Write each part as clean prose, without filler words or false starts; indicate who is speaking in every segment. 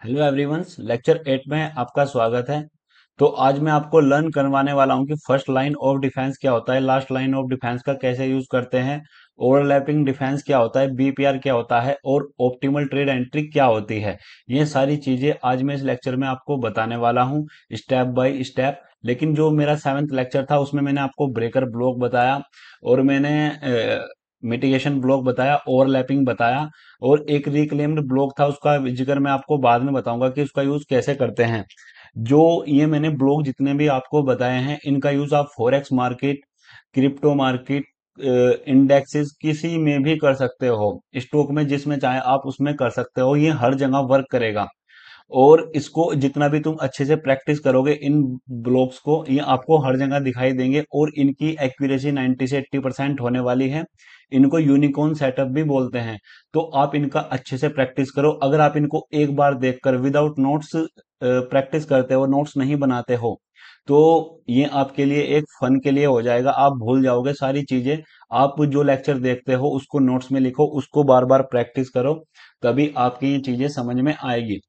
Speaker 1: Hello everyone, lecture 8 में आपका स्वागत है। तो आज मैं आपको लर्न करवाने वाला हूं कि फर्स्ट लाइन ऑफ डिफेंस क्या होता है, लास्ट लाइन ऑफ डिफेंस का कैसे यूज करते हैं, ओवरलैपिंग डिफेंस क्या होता है, बीपीआर क्या होता है और ऑप्टिमल ट्रेड एंट्री क्या होती है। ये सारी चीजें आज मैं इस लेक्चर में आपको बताने वाला हूं, स्टेप बाय स्टेप। लेकिन जो मेरा 7th लेक्चर था उसमें मैंने आपको ब्रेकर ब्लॉक बताया और मैंने मिटिगेशन ब्लॉक बताया, ओवरलैपिंग बताया और एक रिक्लेम्ड ब्लॉक था, उसका जिक्र मैं आपको बाद में बताऊंगा कि उसका यूज कैसे करते हैं। जो ये मैंने ब्लॉक जितने भी आपको बताए हैं इनका यूज आप forex market, crypto market, indexes किसी में भी कर सकते हो, स्टॉक में जिसमें चाहे आप उसमें कर सकते हो, ये हर जगह वर्क करेगा। और इसको जितना भी तुम अच्छे से प्रैक्टिस करोगे इन ब्लॉक्स को, ये आपको हर जगह दिखाई देंगे और इनकी एक्यूरेसी 90 से 80% होने वाली है। इनको यूनिकॉर्न सेटअप भी बोलते हैं। तो आप इनका अच्छे से प्रैक्टिस करो। अगर आप इनको एक बार देखकर विदाउट नोट्स प्रैक्टिस करते हो, नोट्स नहीं बनाते हो, तो ये आपके लिए एक फन के लिए हो जाएगा, आप भूल जाओगे सारी चीजें। आप जो लेक्चर देखते हो उसको नोट्स में लिखो, उसको बार बार प्रैक्टिस करो, तभी आपकी ये चीजें समझ में आएगी।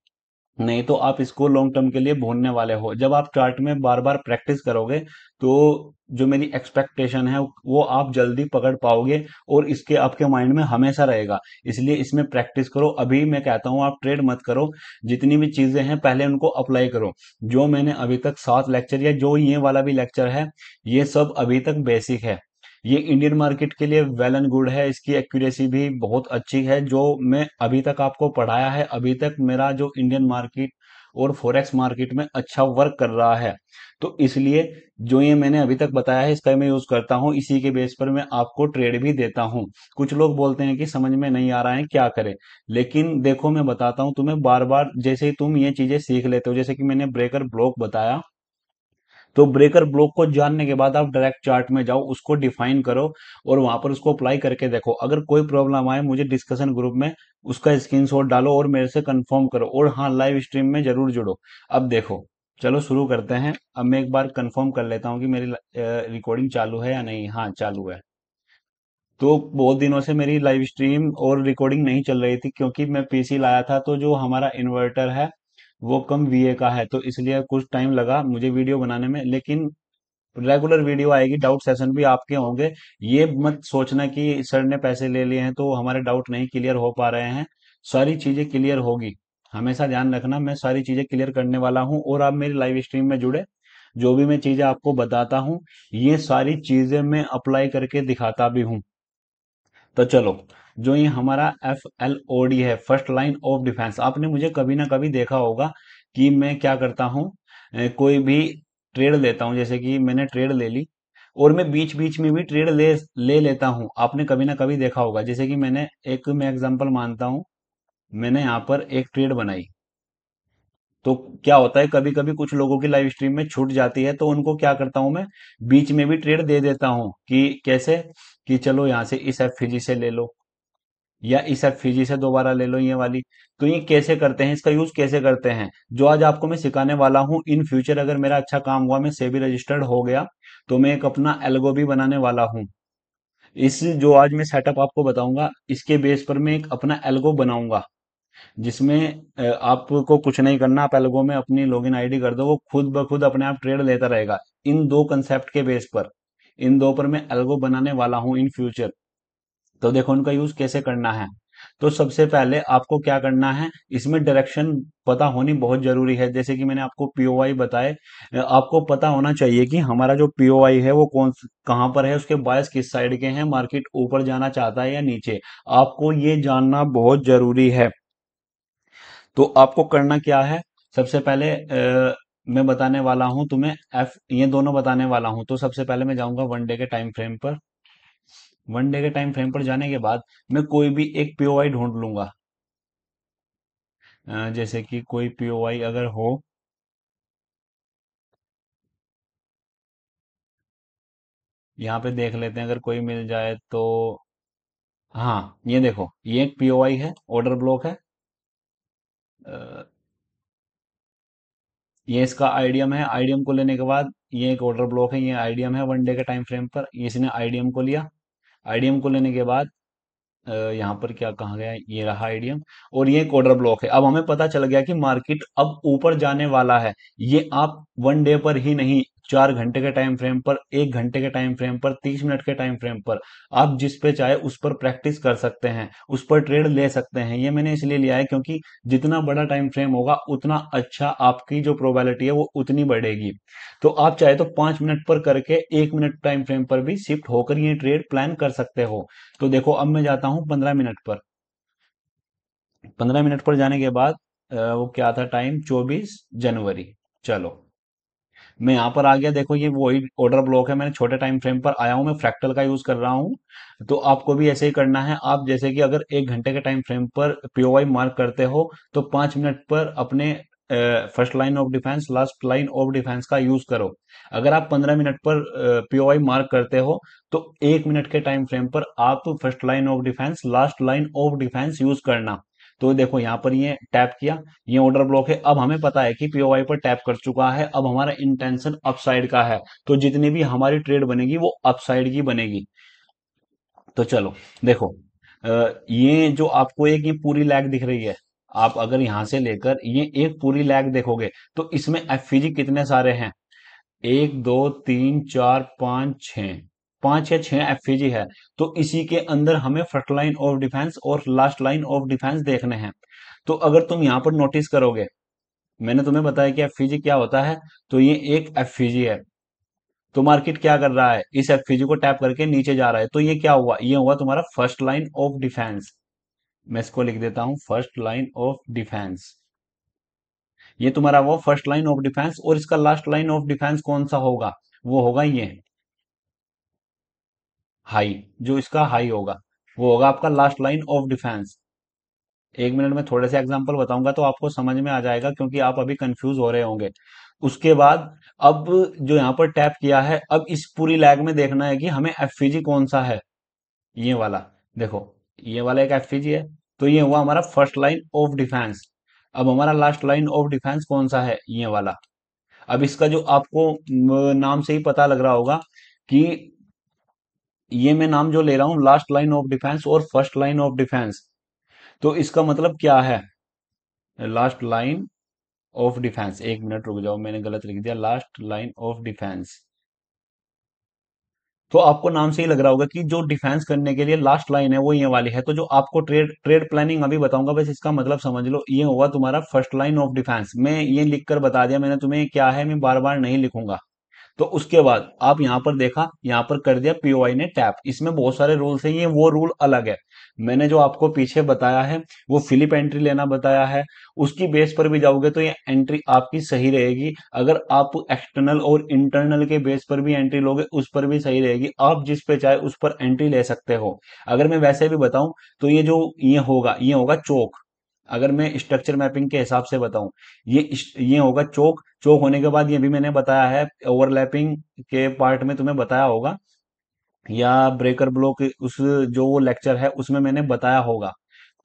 Speaker 1: नहीं तो आप इसको लॉन्ग टर्म के लिए भूलने वाले हो। जब आप चार्ट में बार बार प्रैक्टिस करोगे तो जो मेरी एक्सपेक्टेशन है वो आप जल्दी पकड़ पाओगे और इसके आपके माइंड में हमेशा रहेगा। इसलिए इसमें प्रैक्टिस करो। अभी मैं कहता हूँ आप ट्रेड मत करो, जितनी भी चीजें हैं पहले उनको अप्लाई करो। जो मैंने अभी तक 7 लेक्चर या जो ये वाला भी लेक्चर है, ये सब अभी तक बेसिक है। ये इंडियन मार्केट के लिए वेल एंड गुड है, इसकी एक्यूरेसी भी बहुत अच्छी है। जो मैं अभी तक आपको पढ़ाया है, अभी तक मेरा जो इंडियन मार्केट और फॉरेक्स मार्केट में अच्छा वर्क कर रहा है। तो इसलिए जो ये मैंने अभी तक बताया है इसका मैं यूज करता हूँ, इसी के बेस पर मैं आपको ट्रेड भी देता हूँ। कुछ लोग बोलते हैं कि समझ में नहीं आ रहा है क्या करें, लेकिन देखो मैं बताता हूँ तुम्हें बार बार। जैसे ही तुम ये चीजें सीख लेते हो, जैसे कि मैंने ब्रेकर ब्लॉक बताया, तो ब्रेकर ब्लॉक को जानने के बाद आप डायरेक्ट चार्ट में जाओ, उसको डिफाइन करो और वहां पर उसको अप्लाई करके देखो। अगर कोई प्रॉब्लम आए मुझे डिस्कशन ग्रुप में उसका स्क्रीनशॉट डालो और मेरे से कंफर्म करो, और हाँ, लाइव स्ट्रीम में जरूर जुड़ो। अब देखो, चलो शुरू करते हैं। अब मैं एक बार कंफर्म कर लेता हूँ कि मेरी रिकॉर्डिंग चालू है या नहीं। हाँ, चालू है। तो बहुत दिनों से मेरी लाइव स्ट्रीम और रिकॉर्डिंग नहीं चल रही थी, क्योंकि मैं पीसी लाया था तो जो हमारा इन्वर्टर है वो कम वीए का है, तो इसलिए कुछ टाइम लगा मुझे वीडियो बनाने में। लेकिन रेगुलर वीडियो आएगी, डाउट सेशन भी आपके होंगे। ये मत सोचना कि सर ने पैसे ले लिए हैं तो हमारे डाउट नहीं क्लियर हो पा रहे हैं। सारी चीजें क्लियर होगी, हमेशा ध्यान रखना, मैं सारी चीजें क्लियर करने वाला हूँ। और आप मेरी लाइव स्ट्रीम में जुड़े, जो भी मैं चीजें आपको बताता हूँ ये सारी चीजें मैं अप्लाई करके दिखाता भी हूँ। तो चलो, जो ये हमारा FLOD है, फर्स्ट लाइन ऑफ डिफेंस, आपने मुझे कभी ना कभी देखा होगा कि मैं क्या करता हूँ। कोई भी ट्रेड लेता हूँ, जैसे कि मैंने ट्रेड ले ली और मैं बीच बीच में भी ट्रेड ले ले लेता हूँ, आपने कभी ना कभी देखा होगा। जैसे कि मैं एग्जांपल मानता हूँ, मैंने यहाँ पर एक ट्रेड बनाई। तो क्या होता है, कभी कभी कुछ लोगों की लाइव स्ट्रीम में छूट जाती है, तो उनको क्या करता हूं मैं, बीच में भी ट्रेड दे देता हूं। कि कैसे, कि चलो यहाँ से इस एफिजी से ले लो या इस एफिजी से दोबारा ले लो ये वाली। तो ये कैसे करते हैं, इसका यूज कैसे करते हैं, जो आज आपको मैं सिखाने वाला हूँ। इन फ्यूचर अगर मेरा अच्छा काम हुआ, मैं सेबी रजिस्टर्ड हो गया, तो मैं एक अपना एल्गो भी बनाने वाला हूँ। इस जो आज मैं सेटअप आपको बताऊंगा, इसके बेस पर मैं एक अपना एल्गो बनाऊंगा, जिसमें आपको कुछ नहीं करना। आप एल्गो में अपनी लॉगिन आईडी कर दो, वो खुद ब खुद अपने आप ट्रेड लेता रहेगा। इन दो कंसेप्ट के बेस पर, इन दो पर मैं एल्गो बनाने वाला हूं इन फ्यूचर। तो देखो उनका यूज कैसे करना है। तो सबसे पहले आपको क्या करना है, इसमें डायरेक्शन पता होनी बहुत जरूरी है। जैसे कि मैंने आपको पीओआई बताए, आपको पता होना चाहिए कि हमारा जो पीओआई है वो कहाँ पर है, उसके बायस किस साइड के हैं, मार्केट ऊपर जाना चाहता है या नीचे। आपको ये जानना बहुत जरूरी है। तो आपको करना क्या है, सबसे पहले मैं बताने वाला हूं तुम्हें एफ, ये दोनों बताने वाला हूं। तो सबसे पहले मैं जाऊंगा 1 डे के टाइम फ्रेम पर। 1 डे के टाइम फ्रेम पर जाने के बाद मैं कोई भी एक पीओआई ढूंढ लूंगा। जैसे कि कोई पीओआई अगर हो, यहाँ पे देख लेते हैं अगर कोई मिल जाए तो। हाँ, ये देखो, ये एक पीओआई है, ऑर्डर ब्लॉक है। अ, ये इसका आईडीएम है। आईडीएम को लेने के बाद ये एक ऑर्डर ब्लॉक है, ये आईडीएम है 1 डे के टाइम फ्रेम पर, इसने आईडीएम को लिया। आईडीएम को लेने के बाद यहाँ पर क्या कहा गया है? ये रहा आइडियम, और ये एक ऑर्डर ब्लॉक है। अब हमें पता चल गया कि मार्केट अब ऊपर जाने वाला है। ये आप वन डे पर ही नहीं, 4 घंटे के टाइम फ्रेम पर, 1 घंटे के टाइम फ्रेम पर, 30 मिनट के टाइम फ्रेम पर, आप जिस पे चाहे उस पर प्रैक्टिस कर सकते हैं, उस पर ट्रेड ले सकते हैं। ये मैंने इसलिए लिया है क्योंकि जितना बड़ा टाइम फ्रेम होगा उतना अच्छा आपकी जो प्रोबेबिलिटी है वो उतनी बढ़ेगी। तो आप चाहे तो 5 मिनट पर करके 1 मिनट टाइम फ्रेम पर भी शिफ्ट होकर ये ट्रेड प्लान कर सकते हो। तो देखो अब मैं जाता हूँ 15 मिनट पर। 15 मिनट पर जाने के बाद वो क्या था टाइम, 24 जनवरी। चलो, मैं यहाँ पर आ गया। देखो ये वही ऑर्डर ब्लॉक है, मैंने छोटे टाइम फ्रेम पर आया हूँ, मैं फ्रैक्टल का यूज कर रहा हूँ। तो आपको भी ऐसे ही करना है। आप जैसे कि अगर 1 घंटे के टाइम फ्रेम पर पीओवाई मार्क करते हो, तो 5 मिनट पर अपने first line of defence, last line of defence का यूज करो। अगर आप 15 मिनट पर पीओवाई मार्क करते हो, तो 1 मिनट के टाइम फ्रेम पर आप first line of defence, last line of defence use करना। तो देखो यहाँ पर ये टैप किया, ये ऑर्डर ब्लॉक है। अब हमें पता है कि पीओवाई पर टैप कर चुका है, अब हमारा इंटेंशन अपसाइड का है। तो जितनी भी हमारी ट्रेड बनेगी वो अपसाइड की बनेगी। तो चलो देखो, ये जो आपको एक ये पूरी लैग दिख रही है, आप अगर यहां से लेकर ये एक पूरी लैग देखोगे, तो इसमें एफवीजी कितने सारे हैं? 1 2 3 4 5 6, 5 या 6 एफवीजी है। तो इसी के अंदर हमें फ्रंट लाइन ऑफ डिफेंस और लास्ट लाइन ऑफ डिफेंस देखने हैं। तो अगर तुम यहां पर नोटिस करोगे, मैंने तुम्हें बताया कि एफवीजी क्या होता है। तो ये एक एफवीजी है। तो मार्केट क्या कर रहा है, इस एफवीजी को टैप करके नीचे जा रहा है। तो ये क्या हुआ, ये हुआ तुम्हारा फर्स्ट लाइन ऑफ डिफेंस। मैं इसको लिख देता हूं, फर्स्ट लाइन ऑफ डिफेंस। ये तुम्हारा वो फर्स्ट लाइन ऑफ डिफेंस, और इसका लास्ट लाइन ऑफ डिफेंस कौन सा होगा? वो होगा ये हाई। जो इसका हाई होगा वो होगा आपका last line of defence. 1 minute में थोड़े से एग्जांपल बताऊंगा तो आपको समझ में आ जाएगा, क्योंकि आप अभी कंफ्यूज हो रहे होंगे। उसके बाद अब जो यहाँ पर टैप किया है, अब इस पूरी लैग में देखना है कि हमें एफवीजी कौन सा है। ये वाला देखो, ये वाला एक एफवीजी है। तो ये हुआ हमारा फर्स्ट लाइन ऑफ डिफेंस। अब हमारा लास्ट लाइन ऑफ डिफेंस कौन सा है? ये वाला। अब इसका जो आपको नाम से ही पता लग रहा होगा कि ये मैं नाम जो ले रहा हूं, लास्ट लाइन ऑफ डिफेंस और फर्स्ट लाइन ऑफ डिफेंस। तो इसका मतलब क्या है? Last line of defence, 1 minute रुक जाओ, मैंने गलत लिख दिया, लास्ट लाइन ऑफ डिफेंस। तो आपको नाम से ही लग रहा होगा कि जो डिफेंस करने के लिए लास्ट लाइन है वो ये वाली है। तो जो आपको ट्रेड ट्रेड प्लानिंग अभी बताऊंगा, बस इसका मतलब समझ लो, ये होगा तुम्हारा फर्स्ट लाइन ऑफ डिफेंस। मैं ये लिखकर बता दिया मैंने तुम्हें क्या है, मैं बार बार नहीं लिखूंगा। तो उसके बाद आप यहां पर देखा, यहां पर कर दिया पीओआई ने टैप। इसमें बहुत सारे रूल्स हैं, ये वो रूल अलग है। मैंने जो आपको पीछे बताया है वो फिलिप एंट्री लेना बताया है, उसकी बेस पर भी जाओगे तो ये एंट्री आपकी सही रहेगी। अगर आप एक्सटर्नल और इंटरनल के बेस पर भी एंट्री लोगे उस पर भी सही रहेगी। आप जिस पे चाहे उस पर एंट्री ले सकते हो। अगर मैं वैसे भी बताऊं तो ये होगा चोक। अगर मैं स्ट्रक्चर मैपिंग के हिसाब से बताऊं, ये होगा चोक। चोक होने के बाद ये भी मैंने बताया है, ओवरलैपिंग के पार्ट में तुम्हें बताया होगा, या ब्रेकर ब्लॉक उस जो वो लेक्चर है उसमें मैंने बताया होगा।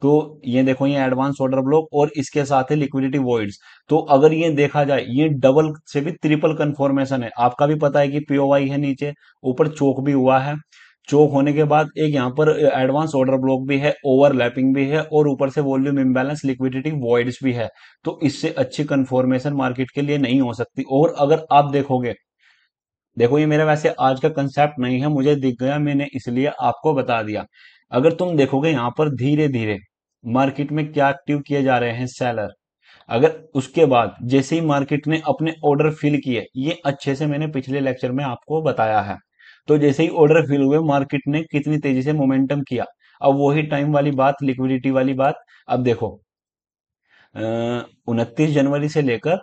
Speaker 1: तो ये देखो, ये एडवांस ऑर्डर ब्लॉक और इसके साथ है लिक्विडिटी वॉइड्स। तो अगर ये देखा जाए, ये डबल से भी ट्रिपल कंफर्मेशन है। आपका भी पता है कि पीओवाई है नीचे, ऊपर चोक भी हुआ है। चोक होने के बाद एक यहाँ पर एडवांस ऑर्डर ब्लॉक भी है, ओवरलैपिंग भी है, और ऊपर से वॉल्यूम इम्बैलेंस, लिक्विडिटी वॉइड्स भी है। तो इससे अच्छी कंफर्मेशन मार्केट के लिए नहीं हो सकती। और अगर आप देखोगे, देखो ये मेरा वैसे आज का कंसेप्ट नहीं है, मुझे दिख गया, मैंने इसलिए आपको बता दिया। अगर तुम देखोगे यहाँ पर धीरे धीरे मार्केट में क्या एक्टिव किए जा रहे हैं सेलर। अगर उसके बाद जैसे ही मार्केट ने अपने ऑर्डर फिल किए, ये अच्छे से मैंने पिछले लेक्चर में आपको बताया है। तो जैसे ही ऑर्डर फिल हुए, मार्केट ने कितनी तेजी से मोमेंटम किया। अब वही टाइम वाली बात, लिक्विडिटी वाली बात। अब देखो, 29 जनवरी से लेकर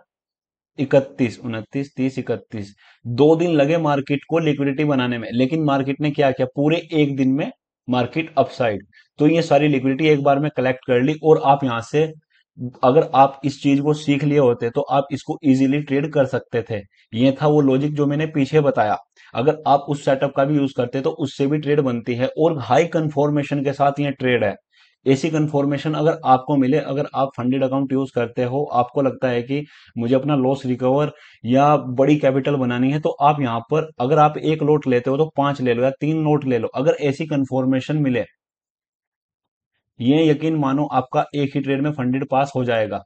Speaker 1: 31, 29, 30, 31, 2 दिन लगे मार्केट को लिक्विडिटी बनाने में, लेकिन मार्केट ने क्या किया, पूरे एक दिन में मार्केट अपसाइड। तो ये सारी लिक्विडिटी एक बार में कलेक्ट कर ली, और आप यहां से, अगर आप इस चीज को सीख लिए होते तो आप इसको इजीली ट्रेड कर सकते थे। ये था वो लॉजिक जो मैंने पीछे बताया। अगर आप उस सेटअप का भी यूज करते तो उससे भी ट्रेड बनती है, और हाई कंफर्मेशन के साथ ये ट्रेड है। ऐसी कंफर्मेशन अगर आपको मिले, अगर आप फंडेड अकाउंट यूज करते हो, आपको लगता है कि मुझे अपना लॉस रिकवर या बड़ी कैपिटल बनानी है, तो आप यहाँ पर अगर आप एक लोट लेते हो तो 5 ले लो या 3 लोट ले लो। अगर ऐसी कंफर्मेशन मिले ये यकीन मानो आपका एक ही ट्रेड में फंडेड पास हो जाएगा।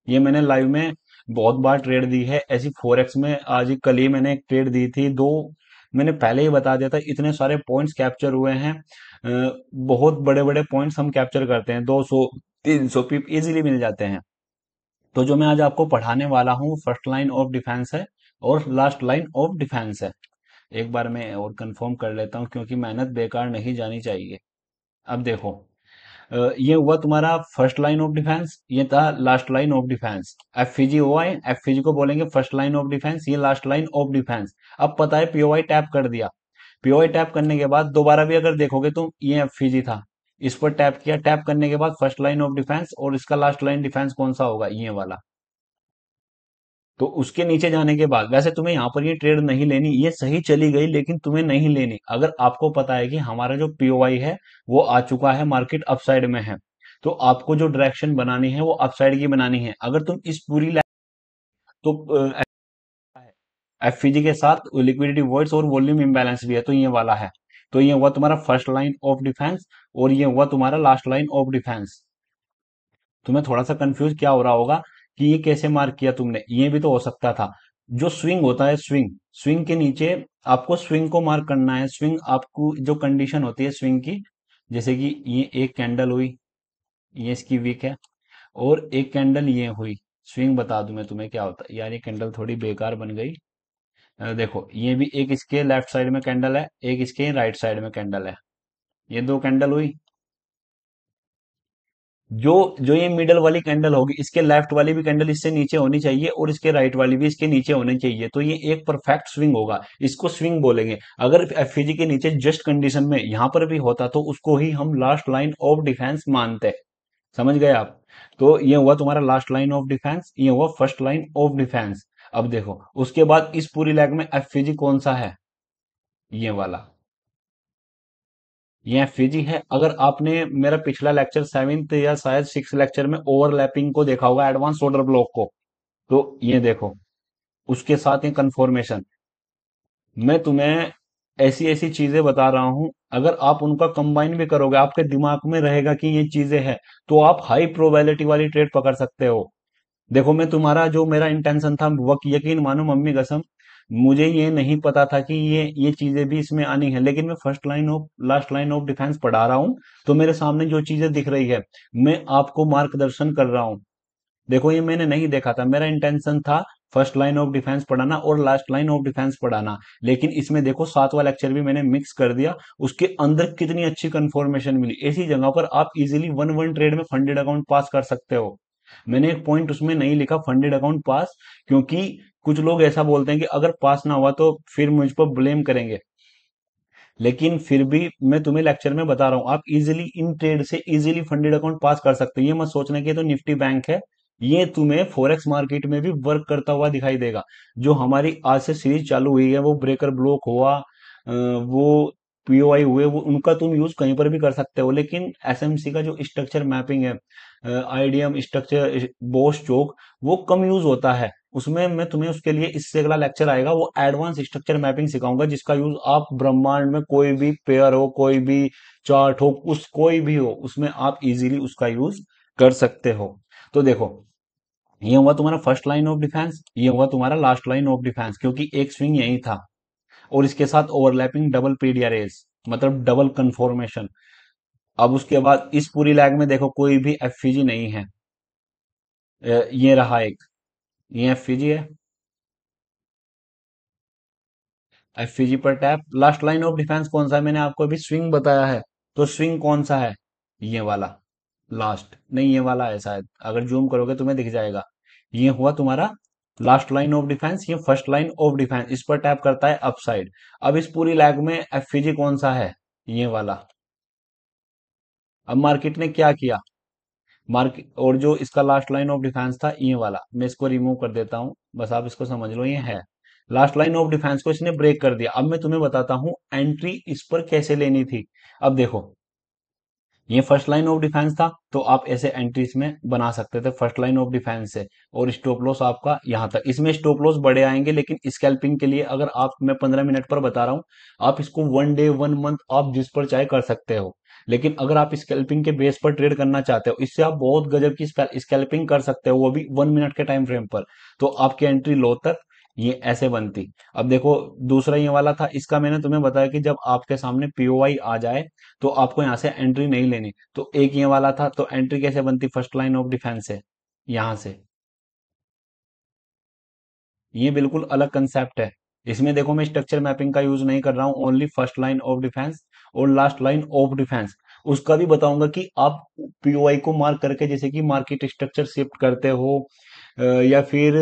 Speaker 1: ये मैंने लाइव में बहुत बार ट्रेड दी है ऐसी फोरेक्स में। आज ही कल ही मैंने एक ट्रेड दी थी दो। मैंने पहले ही बता दिया था, इतने सारे पॉइंट्स कैप्चर हुए हैं। बहुत बड़े बड़े पॉइंट्स हम कैप्चर करते हैं, 200 300 पिप इजीली मिल जाते हैं। तो जो मैं आज आपको पढ़ाने वाला हूँ फर्स्ट लाइन ऑफ डिफेंस है और लास्ट लाइन ऑफ डिफेंस है। एक बार मैं और कंफर्म कर लेता हूँ क्योंकि मेहनत बेकार नहीं जानी चाहिए। अब देखो, ये हुआ तुम्हारा फर्स्ट लाइन ऑफ डिफेंस, ये था लास्ट लाइन ऑफ डिफेंस। एफपीजी हुआ है, एफपीजी को बोलेंगे फर्स्ट लाइन ऑफ डिफेंस, ये लास्ट लाइन ऑफ डिफेंस। अब पता है पीओआई टैप कर दिया। पीओआई टैप करने के बाद दोबारा भी अगर देखोगे तुम, ये एफपीजी था, इस पर टैप किया, टैप करने के बाद फर्स्ट लाइन ऑफ डिफेंस, और इसका लास्ट लाइन डिफेंस कौन सा होगा, ये वाला। तो उसके नीचे जाने के बाद वैसे तुम्हें यहाँ पर ये ट्रेड नहीं लेनी, ये सही चली गई लेकिन तुम्हें नहीं लेनी। अगर आपको पता है कि हमारा जो पीओआई है वो आ चुका है, मार्केट अपसाइड में है, तो आपको जो डायरेक्शन बनानी है वो अपसाइड की बनानी है। अगर तुम इस पूरी तो एफपीजी के साथ लिक्विडिटी वॉइड्स और वॉल्यूम इम्बैलेंस भी है, तो ये वाला है। तो ये हुआ तुम्हारा फर्स्ट लाइन ऑफ डिफेंस और ये हुआ तुम्हारा लास्ट लाइन ऑफ डिफेंस। तुम्हें थोड़ा सा कंफ्यूज क्या हो रहा होगा कि ये कैसे मार्क किया तुमने, ये भी तो हो सकता था। जो स्विंग होता है, स्विंग स्विंग के नीचे आपको स्विंग को मार्क करना है। स्विंग आपको जो कंडीशन होती है स्विंग की, जैसे कि ये एक कैंडल हुई, ये इसकी वीक है, और एक कैंडल ये हुई। स्विंग बता दूं मैं तुम्हें क्या होता है यार, ये कैंडल थोड़ी बेकार बन गई। देखो ये भी एक इसके लेफ्ट साइड में कैंडल है, एक इसके राइट साइड में कैंडल है, ये दो कैंडल हुई। जो जो ये मिडल वाली कैंडल होगी, इसके लेफ्ट वाली भी कैंडल इससे नीचे होनी चाहिए और इसके राइट वाली भी इसके नीचे होनी चाहिए, तो ये एक परफेक्ट स्विंग होगा, इसको स्विंग बोलेंगे। अगर एफईजी के नीचे जस्ट कंडीशन में यहां पर भी होता तो उसको ही हम लास्ट लाइन ऑफ डिफेंस मानते। समझ गए आप? तो ये हुआ तुम्हारा लास्ट लाइन ऑफ डिफेंस, ये हुआ फर्स्ट लाइन ऑफ डिफेंस। अब देखो उसके बाद इस पूरी लैग में एफईजी कौन सा है, ये वाला, ये एफईजी है। अगर आपने मेरा पिछला लेक्चर सेवेंथ या शायद सिक्स लेक्चर में ओवरलैपिंग को देखा होगा, एडवांस ऑर्डर ब्लॉक को, तो ये देखो उसके साथ ये कन्फर्मेशन। मैं तुम्हें ऐसी ऐसी चीजें बता रहा हूं, अगर आप उनका कंबाइन भी करोगे, आपके दिमाग में रहेगा कि ये चीजें हैं, तो आप हाई प्रोबेबिलिटी वाली ट्रेड पकड़ सकते हो। देखो मैं तुम्हारा जो मेरा इंटेंशन था, वो यकीन मानो मम्मी कसम, मुझे ये नहीं पता था कि ये चीजें भी इसमें आनी है, लेकिन मैं first line of last line of defence पढ़ा रहा हूँ, तो मेरे सामने जो चीजें दिख रही है मैं आपको मार्गदर्शन कर रहा हूँ। देखो ये मैंने नहीं देखा था, मेरा इंटेंशन था फर्स्ट लाइन ऑफ डिफेंस पढ़ाना और लास्ट लाइन ऑफ डिफेंस पढ़ाना, लेकिन इसमें देखो सातवां लेक्चर भी मैंने मिक्स कर दिया। उसके अंदर कितनी अच्छी कंफर्मेशन मिली, ऐसी जगह पर आप इजीली वन वन ट्रेड में फंडेड अकाउंट पास कर सकते हो। मैंने एक पॉइंट उसमें नहीं लिखा फंडेड अकाउंट पास, क्योंकि कुछ लोग ऐसा बोलते हैं कि अगर पास ना हुआ तो फिर मुझ पर ब्लेम करेंगे। लेकिन फिर भी मैं तुम्हें लेक्चर में बता रहा हूँ, आप इजीली इन ट्रेड से इजीली फंडेड अकाउंट पास कर सकते हो। ये मत सोचना कि ये तो निफ्टी बैंक है, ये तुम्हें फॉरेक्स मार्केट में भी वर्क करता हुआ दिखाई देगा। जो हमारी आज से सीरीज चालू हुई है, वो ब्रेकर ब्लॉक हुआ, वो पीओआई हुए, वो उनका तुम यूज कहीं पर भी कर सकते हो। लेकिन एसएमसी का जो स्ट्रक्चर मैपिंग है, आईडीएम स्ट्रक्चर बोस चोक, वो कम यूज होता है। उसमें मैं तुम्हें उसके लिए इससे अगला लेक्चर आएगा, वो एडवांस स्ट्रक्चर मैपिंग सिखाऊंगा, जिसका यूज आप ब्रह्मांड में कोई भी पेयर हो, कोई भी चार्ट हो, उस कोई भी हो, उसमें आप इजीली उसका यूज कर सकते हो। तो देखो ये हुआ तुम्हारा फर्स्ट लाइन ऑफ डिफेंस, ये हुआ तुम्हारा लास्ट लाइन ऑफ डिफेंस, क्योंकि एक स्विंग यही था और इसके साथ ओवरलैपिंग डबल पीडिया रेस, मतलब डबल कंफर्मेशन। अब उसके बाद इस पूरी लैग में देखो कोई भी एफईजी नहीं है। ये रहा एक, ये एफईजी है, एफईजी पर tap. Last line of defence कौन सा है, मैंने आपको अभी स्विंग बताया है, तो स्विंग कौन सा है, ये वाला। लास्ट नहीं, ये वाला है शायद, अगर जूम करोगे तुम्हें दिख जाएगा। ये हुआ तुम्हारा लास्ट लाइन ऑफ डिफेंस, ये फर्स्ट लाइन ऑफ डिफेंस, इस पर टैप करता है अपसाइड। अब इस पूरी लैग में एफईजी कौन सा है, ये वाला। अब मार्केट ने क्या किया, मार्केट और जो इसका लास्ट लाइन ऑफ डिफेंस था ये वाला, मैं इसको रिमूव कर देता हूं, बस आप इसको समझ लो, ये है लास्ट लाइन ऑफ डिफेंस को इसने ब्रेक कर दिया। अब मैं तुम्हें बताता हूं एंट्री इस पर कैसे लेनी थी। अब देखो ये फर्स्ट लाइन ऑफ डिफेंस था, तो आप ऐसे एंट्रीज में बना सकते थे फर्स्ट लाइन ऑफ डिफेंस से, और स्टॉप लॉस आपका यहां तक। इसमें स्टॉप लॉस बड़े आएंगे, लेकिन स्कैल्पिंग के लिए अगर आप, मैं 15 मिनट पर बता रहा हूं, आप इसको वन डे वन मंथ आप जिस पर चाहे कर सकते हो। लेकिन अगर आप स्कैल्पिंग के बेस पर ट्रेड करना चाहते हो, इससे आप बहुत गजब की स्कैल्पिंग कर सकते हो, वो भी 1 मिनट के टाइम फ्रेम पर। तो आपकी एंट्री लो तक ये ऐसे बनती। अब देखो, दूसरा ये वाला था, इसका मैंने तुम्हें बताया कि जब आपके सामने पीओआई आ जाए तो आपको यहाँ से एंट्री नहीं लेनी। तो एक ये वाला था, तो एंट्री कैसे बनती फर्स्ट लाइन ऑफ डिफेंस से, यहां से। ये बिल्कुल अलग कंसेप्ट है। इसमें देखो, मैं स्ट्रक्चर मैपिंग का यूज नहीं कर रहा हूँ, only first line of defence और लास्ट लाइन ऑफ डिफेंस। उसका भी बताऊंगा कि आप पीओआई को मार्क करके, जैसे कि मार्केट स्ट्रक्चर शिफ्ट करते हो, या फिर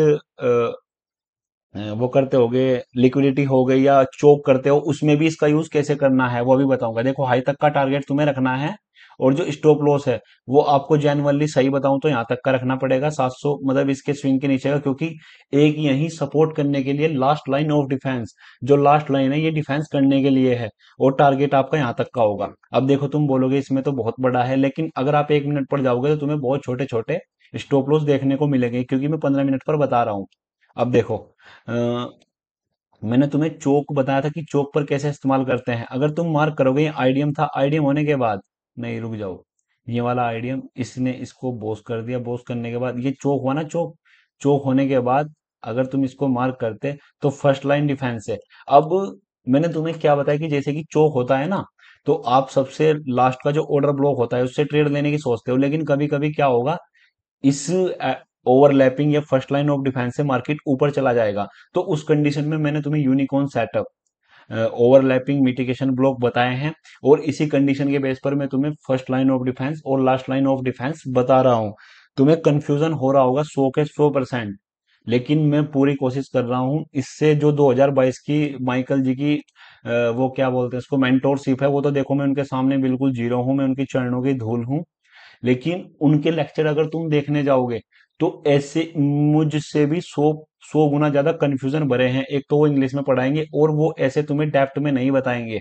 Speaker 1: वो करते होगे, लिक्विडिटी हो गई या चोक करते हो, उसमें भी इसका यूज कैसे करना है वो भी बताऊंगा। देखो, हाई तक का टारगेट तुम्हें रखना है, और जो स्टॉप लॉस है वो आपको जेन्युइनली सही बताऊं तो यहाँ तक का रखना पड़ेगा, 700, मतलब इसके स्विंग के नीचे का, क्योंकि एक यही सपोर्ट करने के लिए लास्ट लाइन ऑफ डिफेंस, जो लास्ट लाइन है ये डिफेंस करने के लिए है, और टारगेट आपका यहाँ तक का होगा। अब देखो, तुम बोलोगे इसमें तो बहुत बड़ा है, लेकिन अगर आप 1 मिनट पर जाओगे तो तुम्हें बहुत छोटे छोटे स्टॉप लॉस देखने को मिलेंगे, क्योंकि मैं 15 मिनट पर बता रहा हूँ। अब देखो, मैंने तुम्हें चोक बताया था कि चोक पर कैसे इस्तेमाल करते हैं। अगर तुम मार्क करोगे, ये आईडीएम था, आईडीएम होने के बाद, नहीं रुक जाओ, ये वाला आईडीएम, इसने इसको बोस कर दिया, बोस करने के बाद ये चोक हुआ ना, चोक। चोक होने के बाद अगर तुम इसको मार्क करते तो फर्स्ट लाइन डिफेंस है। अब मैंने तुम्हें क्या बताया कि जैसे कि चोक होता है ना, तो आप सबसे लास्ट का जो ऑर्डर ब्लॉक होता है उससे ट्रेड लेने की सोचते हो, लेकिन कभी कभी क्या होगा, इस ओवरलैपिंग या फर्स्ट लाइन ऑफ डिफेंस से मार्केट ऊपर चला जाएगा। तो उस कंडीशन में मैंने तुम्हें unicorn setup, overlapping mitigation block बताए हैं, और इसी कंडीशन के बेस पर मैं तुम्हें फर्स्ट लाइन ऑफ डिफेंस और लास्ट लाइन ऑफ डिफेंस बता रहा हूं। तुम्हें कंफ्यूजन हो रहा होगा 100% लेकिन मैं पूरी कोशिश कर रहा हूं, इससे जो 2022 की माइकल जी की वो क्या बोलते हैं उसको, मेंटोरशिप है, वो तो देखो मैं उनके सामने बिल्कुल जीरो हूं, मैं उनकी चरणों की धूल हूं। लेकिन उनके लेक्चर अगर तुम देखने जाओगे तो ऐसे मुझसे भी 100 गुना ज्यादा कंफ्यूजन भरे हैं। एक तो वो इंग्लिश में पढ़ाएंगे, और वो ऐसे तुम्हें डेप्थ में नहीं बताएंगे,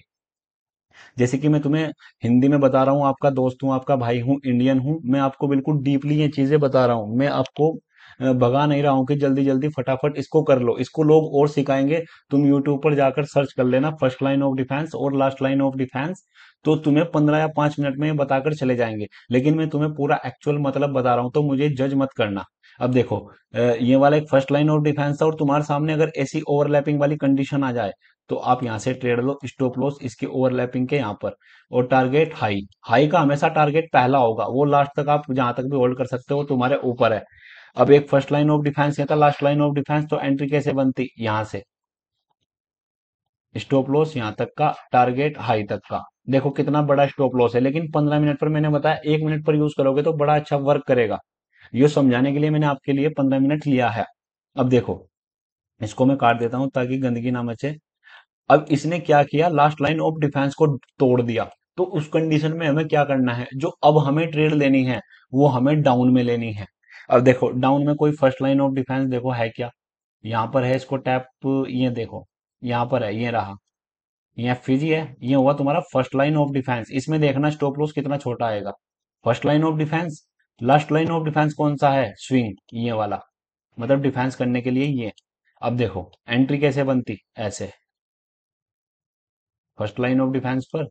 Speaker 1: जैसे कि मैं तुम्हें हिंदी में बता रहा हूँ, आपका दोस्त हूँ, आपका भाई हूँ, इंडियन हूँ, मैं आपको बिल्कुल डीपली ये चीजें बता रहा हूँ। मैं आपको भगा नहीं रहा हूँ कि जल्दी जल्दी फटाफट इसको कर लो, इसको लोग और सिखाएंगे। तुम यूट्यूब पर जाकर सर्च कर लेना फर्स्ट लाइन ऑफ डिफेंस और लास्ट लाइन ऑफ डिफेंस, तो तुम्हें 15 या 5 मिनट में ये बताकर चले जाएंगे। लेकिन मैं तुम्हें पूरा एक्चुअल मतलब बता रहा हूँ, तो मुझे जज मत करना। अब देखो, ये वाला एक फर्स्ट लाइन ऑफ डिफेंस था, और तुम्हारे सामने अगर ऐसी ओवरलैपिंग वाली कंडीशन आ जाए तो आप यहाँ से ट्रेड लो, स्टॉप लॉस इसकी ओवरलैपिंग के यहाँ पर। और टारगेट हाई, हाई का हमेशा टारगेट पहला होगा, वो लास्ट तक आप जहां तक भी होल्ड कर सकते हो, तुम्हारे ऊपर है। अब एक फर्स्ट लाइन ऑफ डिफेंस है था, लास्ट लाइन ऑफ डिफेंस, तो एंट्री कैसे बनती, यहाँ से स्टॉप लॉस यहाँ तक का, टारगेट हाई तक का। देखो कितना बड़ा स्टॉप लॉस है, लेकिन 15 मिनट पर मैंने बताया, 1 मिनट पर यूज करोगे तो बड़ा अच्छा वर्क करेगा। ये समझाने के लिए मैंने आपके लिए 15 मिनट लिया है। अब देखो, इसको मैं काट देता हूं ताकि गंदगी ना मचे। अब इसने क्या किया, लास्ट लाइन ऑफ डिफेंस को तोड़ दिया। तो उस कंडीशन में हमें क्या करना है, जो अब हमें ट्रेड लेनी है वो हमें डाउन में लेनी है। अब देखो, डाउन में कोई फर्स्ट लाइन ऑफ डिफेंस देखो है क्या, यहाँ पर है, इसको टैप, ये देखो, यहाँ पर है, ये रहा, ये एफवीजी है, ये हुआ तुम्हारा फर्स्ट लाइन ऑफ डिफेंस। इसमें देखना स्टॉप लॉस कितना छोटा आएगा, first line of defence. Last line of defence कौन सा है, स्विंग, ये वाला, मतलब डिफेंस करने के लिए ये। अब देखो एंट्री कैसे बनती, ऐसे, फर्स्ट लाइन ऑफ डिफेंस पर,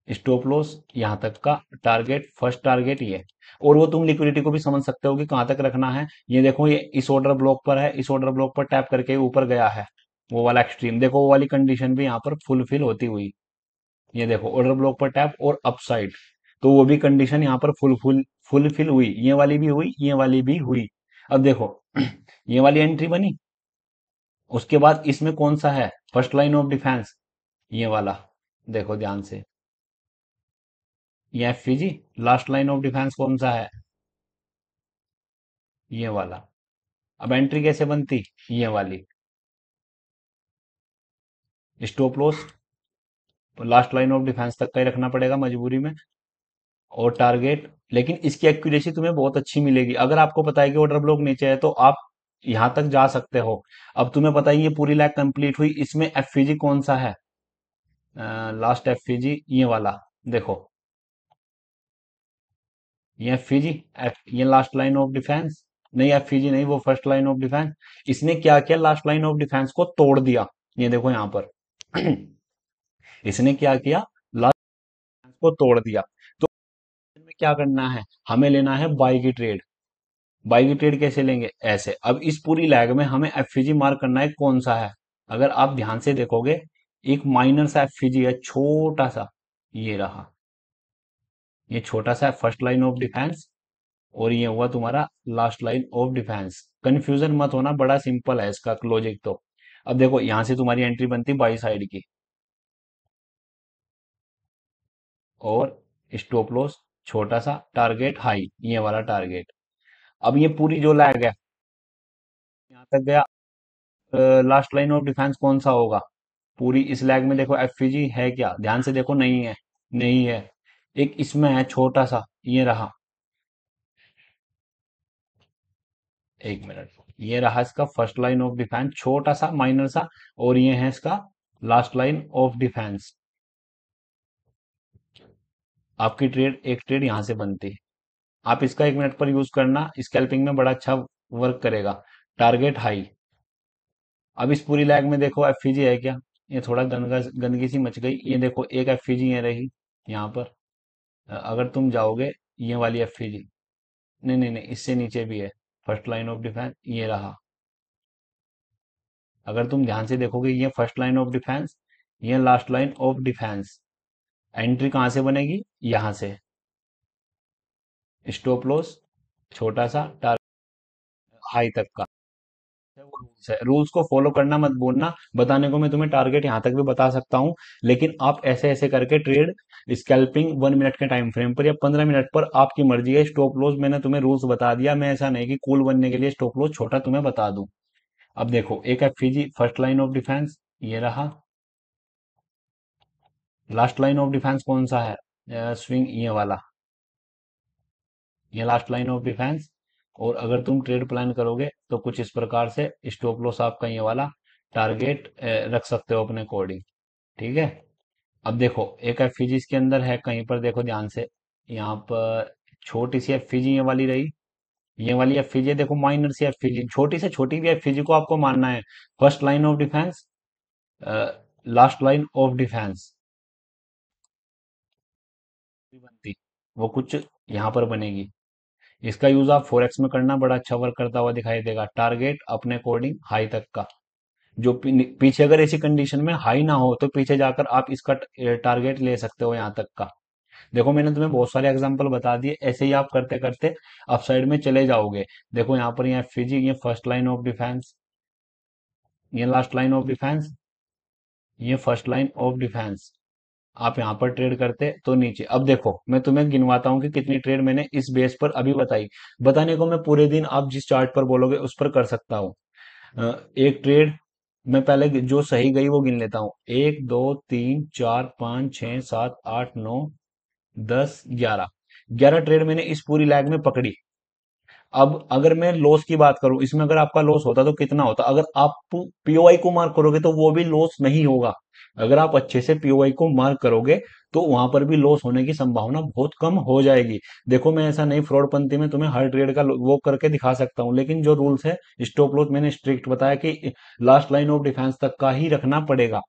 Speaker 1: स्टॉप लॉस यहाँ तक का, टारगेट, फर्स्ट टारगेट ये। और वो तुम लिक्विडिटी को भी समझ सकते हो कि कहाँ तक रखना है। ये देखो, ये इस ऑर्डर ब्लॉक पर है, इस ऑर्डर ब्लॉक पर टैप करके ऊपर गया है, वो वाला एक्सट्रीम, देखो वो वाली कंडीशन भी यहाँ पर फुलफिल होती हुई। ये देखो, ऑर्डर ब्लॉक पर टैप और अपसाइड, तो वो भी कंडीशन यहाँ पर फुलफिल हुई, ये वाली भी हुई, ये वाली भी हुई। अब देखो, ये वाली एंट्री बनी, उसके बाद इसमें कौन सा है फर्स्ट लाइन ऑफ डिफेंस, ये वाला, देखो ध्यान से, ये FVG. Last line of defence कौन सा है, ये वाला। अब एंट्री कैसे बनती, ये वाली, stop loss last line of defence तक का ही रखना पड़ेगा मजबूरी में, और टारगेट। लेकिन इसकी एक्यूरेसी तुम्हें बहुत अच्छी मिलेगी, अगर आपको पता है कि ऑर्डर ब्लॉक नीचे है तो आप यहां तक जा सकते हो। अब तुम्हें पता है ये पूरी लैग कंप्लीट हुई, इसमें एफवीजी कौन सा है, लास्ट एफवीजी, ये वाला, देखो, ये एफवीजी, ये लास्ट लाइन ऑफ डिफेंस, नहीं एफवीजी नहीं, वो फर्स्ट लाइन ऑफ डिफेंस। इसने क्या किया, लास्ट लाइन ऑफ डिफेंस को तोड़ दिया, ये देखो यहां पर। इसने क्या किया, लास्ट को तोड़ दिया। क्या करना है, हमें लेना है बाई की ट्रेड। बाई की ट्रेड कैसे लेंगे, ऐसे। अब इस पूरी लैग में हमें एफवीजी मार्क करना है कौन सा है। अगर आप ध्यान से देखोगे, एक माइनर सा एफवीजी है, छोटा सा, ये रहा। ये छोटा सा फर्स्ट लाइन ऑफ डिफेंस, और ये हुआ तुम्हारा last line of defence. Confusion मत होना, बड़ा सिंपल है इसका लॉजिक तो। अब देखो, यहां से तुम्हारी एंट्री बनती बाई साइड की, और स्टॉप लॉस छोटा सा, टारगेट हाई, ये वाला टारगेट। अब ये पूरी जो लैग है, यहाँ तक गया। लास्ट लाइन ऑफ डिफेंस कौन सा होगा, पूरी इस लैग में देखो एफवीजी है क्या, ध्यान से देखो, नहीं है। नहीं है। एक इसमें है छोटा सा, ये रहा। एक मिनट, ये रहा इसका फर्स्ट लाइन ऑफ डिफेंस, छोटा सा माइनर सा, और ये है इसका लास्ट लाइन ऑफ डिफेंस। आपकी ट्रेड, एक ट्रेड यहां से बनती है। आप इसका 1 मिनट पर यूज करना, स्कैल्पिंग में बड़ा अच्छा वर्क करेगा। Target high. अब इस पूरी लैग में देखो एफवीजी है क्या, ये थोड़ा गंदगी सी मच गई, ये देखो एक एफवीजी ये रही यहाँ पर। अगर तुम जाओगे, ये वाली एफवीजी, नहीं नहीं नहीं, इससे नीचे भी है। फर्स्ट लाइन ऑफ डिफेंस ये रहा। अगर तुम ध्यान से देखोगे, ये फर्स्ट लाइन ऑफ डिफेंस, ये last line of defence. Entry कहां से बनेगी, यहां से। स्टॉप लॉस छोटा सा, टारगेट हाई तक का। वो रूल्स है, रूल्स को फॉलो करना मत भूलना। बताने को मैं तुम्हें टारगेट यहां तक भी बता सकता हूं, लेकिन आप ऐसे ऐसे करके ट्रेड, स्कैल्पिंग 1 मिनट के टाइम फ्रेम पर या 15 मिनट पर, आपकी मर्जी है। स्टॉप लॉस मैंने तुम्हें रूल्स बता दिया, मैं ऐसा नहीं कि कूल बनने के लिए स्टॉप लॉस छोटा तुम्हें बता दूं। अब देखो, एक FVG first line of defence, ये रहा। लास्ट लाइन ऑफ डिफेंस कौन सा है, स्विंग ये वाला, ये लास्ट लाइन ऑफ डिफेंस। और अगर तुम ट्रेड प्लान करोगे तो कुछ इस प्रकार से, स्टॉप लॉस आपका ये वाला, टारगेट रख सकते हो अपने अकॉर्डिंग। ठीक है। अब देखो, एक एफवीजी इसके अंदर है, कहीं पर देखो ध्यान से, यहाँ पर छोटी सी एफवीजी ये वाली रही। ये वाली एफवीजी है, देखो माइनर सी एफवीजी, छोटी से छोटी भी एफवीजी को आपको मानना है। First line of defence, last line of defence बनती, वो कुछ यहाँ पर बनेगी। इसका यूज आप फॉरेक्स में करना, बड़ा अच्छा वर्क करता हुआ दिखाई देगा। टारगेट अपने अकॉर्डिंग हाई तक का, जो पीछे अगर ऐसी कंडीशन में हाई ना हो, तो पीछे जाकर आप इसका टारगेट ले सकते हो यहाँ तक का। देखो, मैंने तुम्हें बहुत सारे एग्जांपल बता दिए, ऐसे ही आप करते करते अप साइड में चले जाओगे। देखो यहाँ पर, ये एफवीजी, ये फर्स्ट लाइन ऑफ डिफेंस, ये लास्ट लाइन ऑफ डिफेंस, ये फर्स्ट लाइन ऑफ डिफेंस। आप यहाँ पर ट्रेड करते तो नीचे। अब देखो, मैं तुम्हें गिनवाता हूँ कि कितनी ट्रेड मैंने इस बेस पर अभी बताई। बताने को मैं पूरे दिन, आप जिस चार्ट पर बोलोगे उस पर कर सकता हूँ। एक ट्रेड मैं पहले जो सही गई वो गिन लेता हूँ। 1 2 3 4 5 6 7 8 9 10 11, 11 ट्रेड मैंने इस पूरी लैग में पकड़ी। अब अगर मैं लॉस की बात करूं, इसमें अगर आपका लॉस होता तो कितना होता, अगर आप पीओआई को मार्क करोगे तो वो भी लॉस नहीं होगा। अगर आप अच्छे से पीओआई को मार्क करोगे, तो वहां पर भी लॉस होने की संभावना बहुत कम हो जाएगी। देखो, मैं ऐसा नहीं फ्रॉडपंती में तुम्हें हर ट्रेड का वो करके दिखा सकता हूं, लेकिन जो रूल्स है, स्टॉप लॉस मैंने स्ट्रिक्ट बताया कि लास्ट लाइन ऑफ डिफेंस तक का ही रखना पड़ेगा।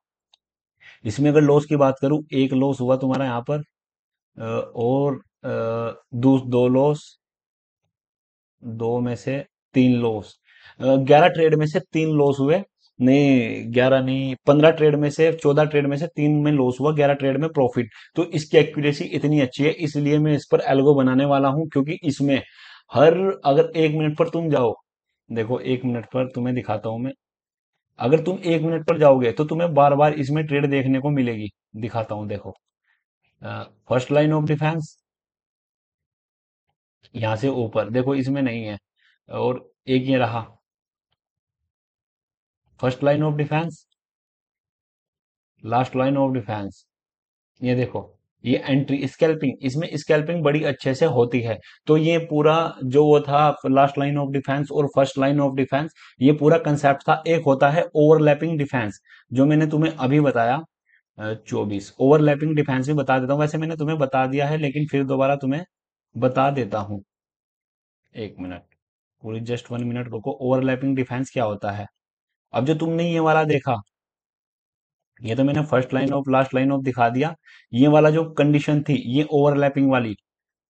Speaker 1: इसमें अगर लॉस की बात करूं, एक लॉस हुआ तुम्हारा यहाँ पर, और दो लॉस, दो में से तीन लॉस, 11 ट्रेड में से तीन लॉस हुए। नहीं, 11 नहीं, 15 ट्रेड में से, 14 ट्रेड में से तीन में लॉस हुआ, 11 ट्रेड में प्रॉफिट। तो इसकी एक्यूरेसी इतनी अच्छी है, इसलिए मैं इस पर एल्गो बनाने वाला हूं, क्योंकि इसमें हर, अगर 1 मिनट पर तुम जाओ, देखो 1 मिनट पर तुम्हें दिखाता हूं मैं। अगर तुम 1 मिनट पर जाओगे तो तुम्हें बार बार इसमें ट्रेड देखने को मिलेगी। दिखाता हूं, देखो, फर्स्ट लाइन ऑफ डिफेंस, यहां से ऊपर देखो, इसमें नहीं है। और एक ये रहा, first line of defence, last line of defence, ये देखो, ये एंट्री स्कैल्पिंग, इसमें स्कैल्पिंग बड़ी अच्छे से होती है। तो ये पूरा जो वो था, लास्ट लाइन ऑफ डिफेंस और फर्स्ट लाइन ऑफ डिफेंस, ये पूरा कंसेप्ट था। एक होता है ओवरलैपिंग डिफेंस, जो मैंने तुम्हें अभी बताया। 24 ओवरलैपिंग डिफेंस भी बता देता हूँ, वैसे मैंने तुम्हें बता दिया है, लेकिन फिर दोबारा तुम्हें बता देता हूँ। 1 मिनट, पूरी जस्ट 1 मिनट रुको। ओवरलैपिंग डिफेंस क्या होता है, अब जो तुमने ये वाला देखा, ये तो मैंने first line of last line of दिखा दिया। ये वाला जो कंडीशन थी, ये ओवरलैपिंग वाली,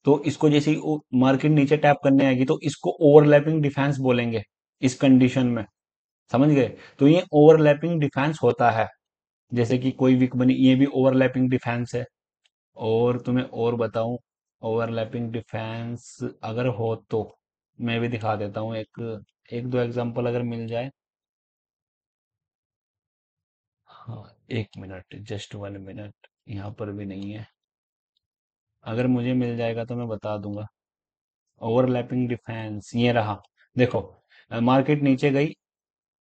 Speaker 1: तो इसको जैसे ही मार्केट नीचे टैप करने आएगी तो इसको ओवरलैपिंग डिफेंस बोलेंगे इस कंडीशन में। समझ गए? तो ये ओवरलैपिंग डिफेंस होता है। जैसे कि कोई विक बनी, ये भी ओवरलैपिंग डिफेंस है। और तुम्हें और बताऊं, ओवरलैपिंग डिफेंस अगर हो तो मैं भी दिखा देता हूँ एक एक दो एग्जांपल अगर मिल जाए। हाँ, 1 मिनट, जस्ट 1 मिनट, यहाँ पर भी नहीं है। अगर मुझे मिल जाएगा तो मैं बता दूंगा। ओवरलैपिंग डिफेंस ये रहा। देखो, मार्केट नीचे गई,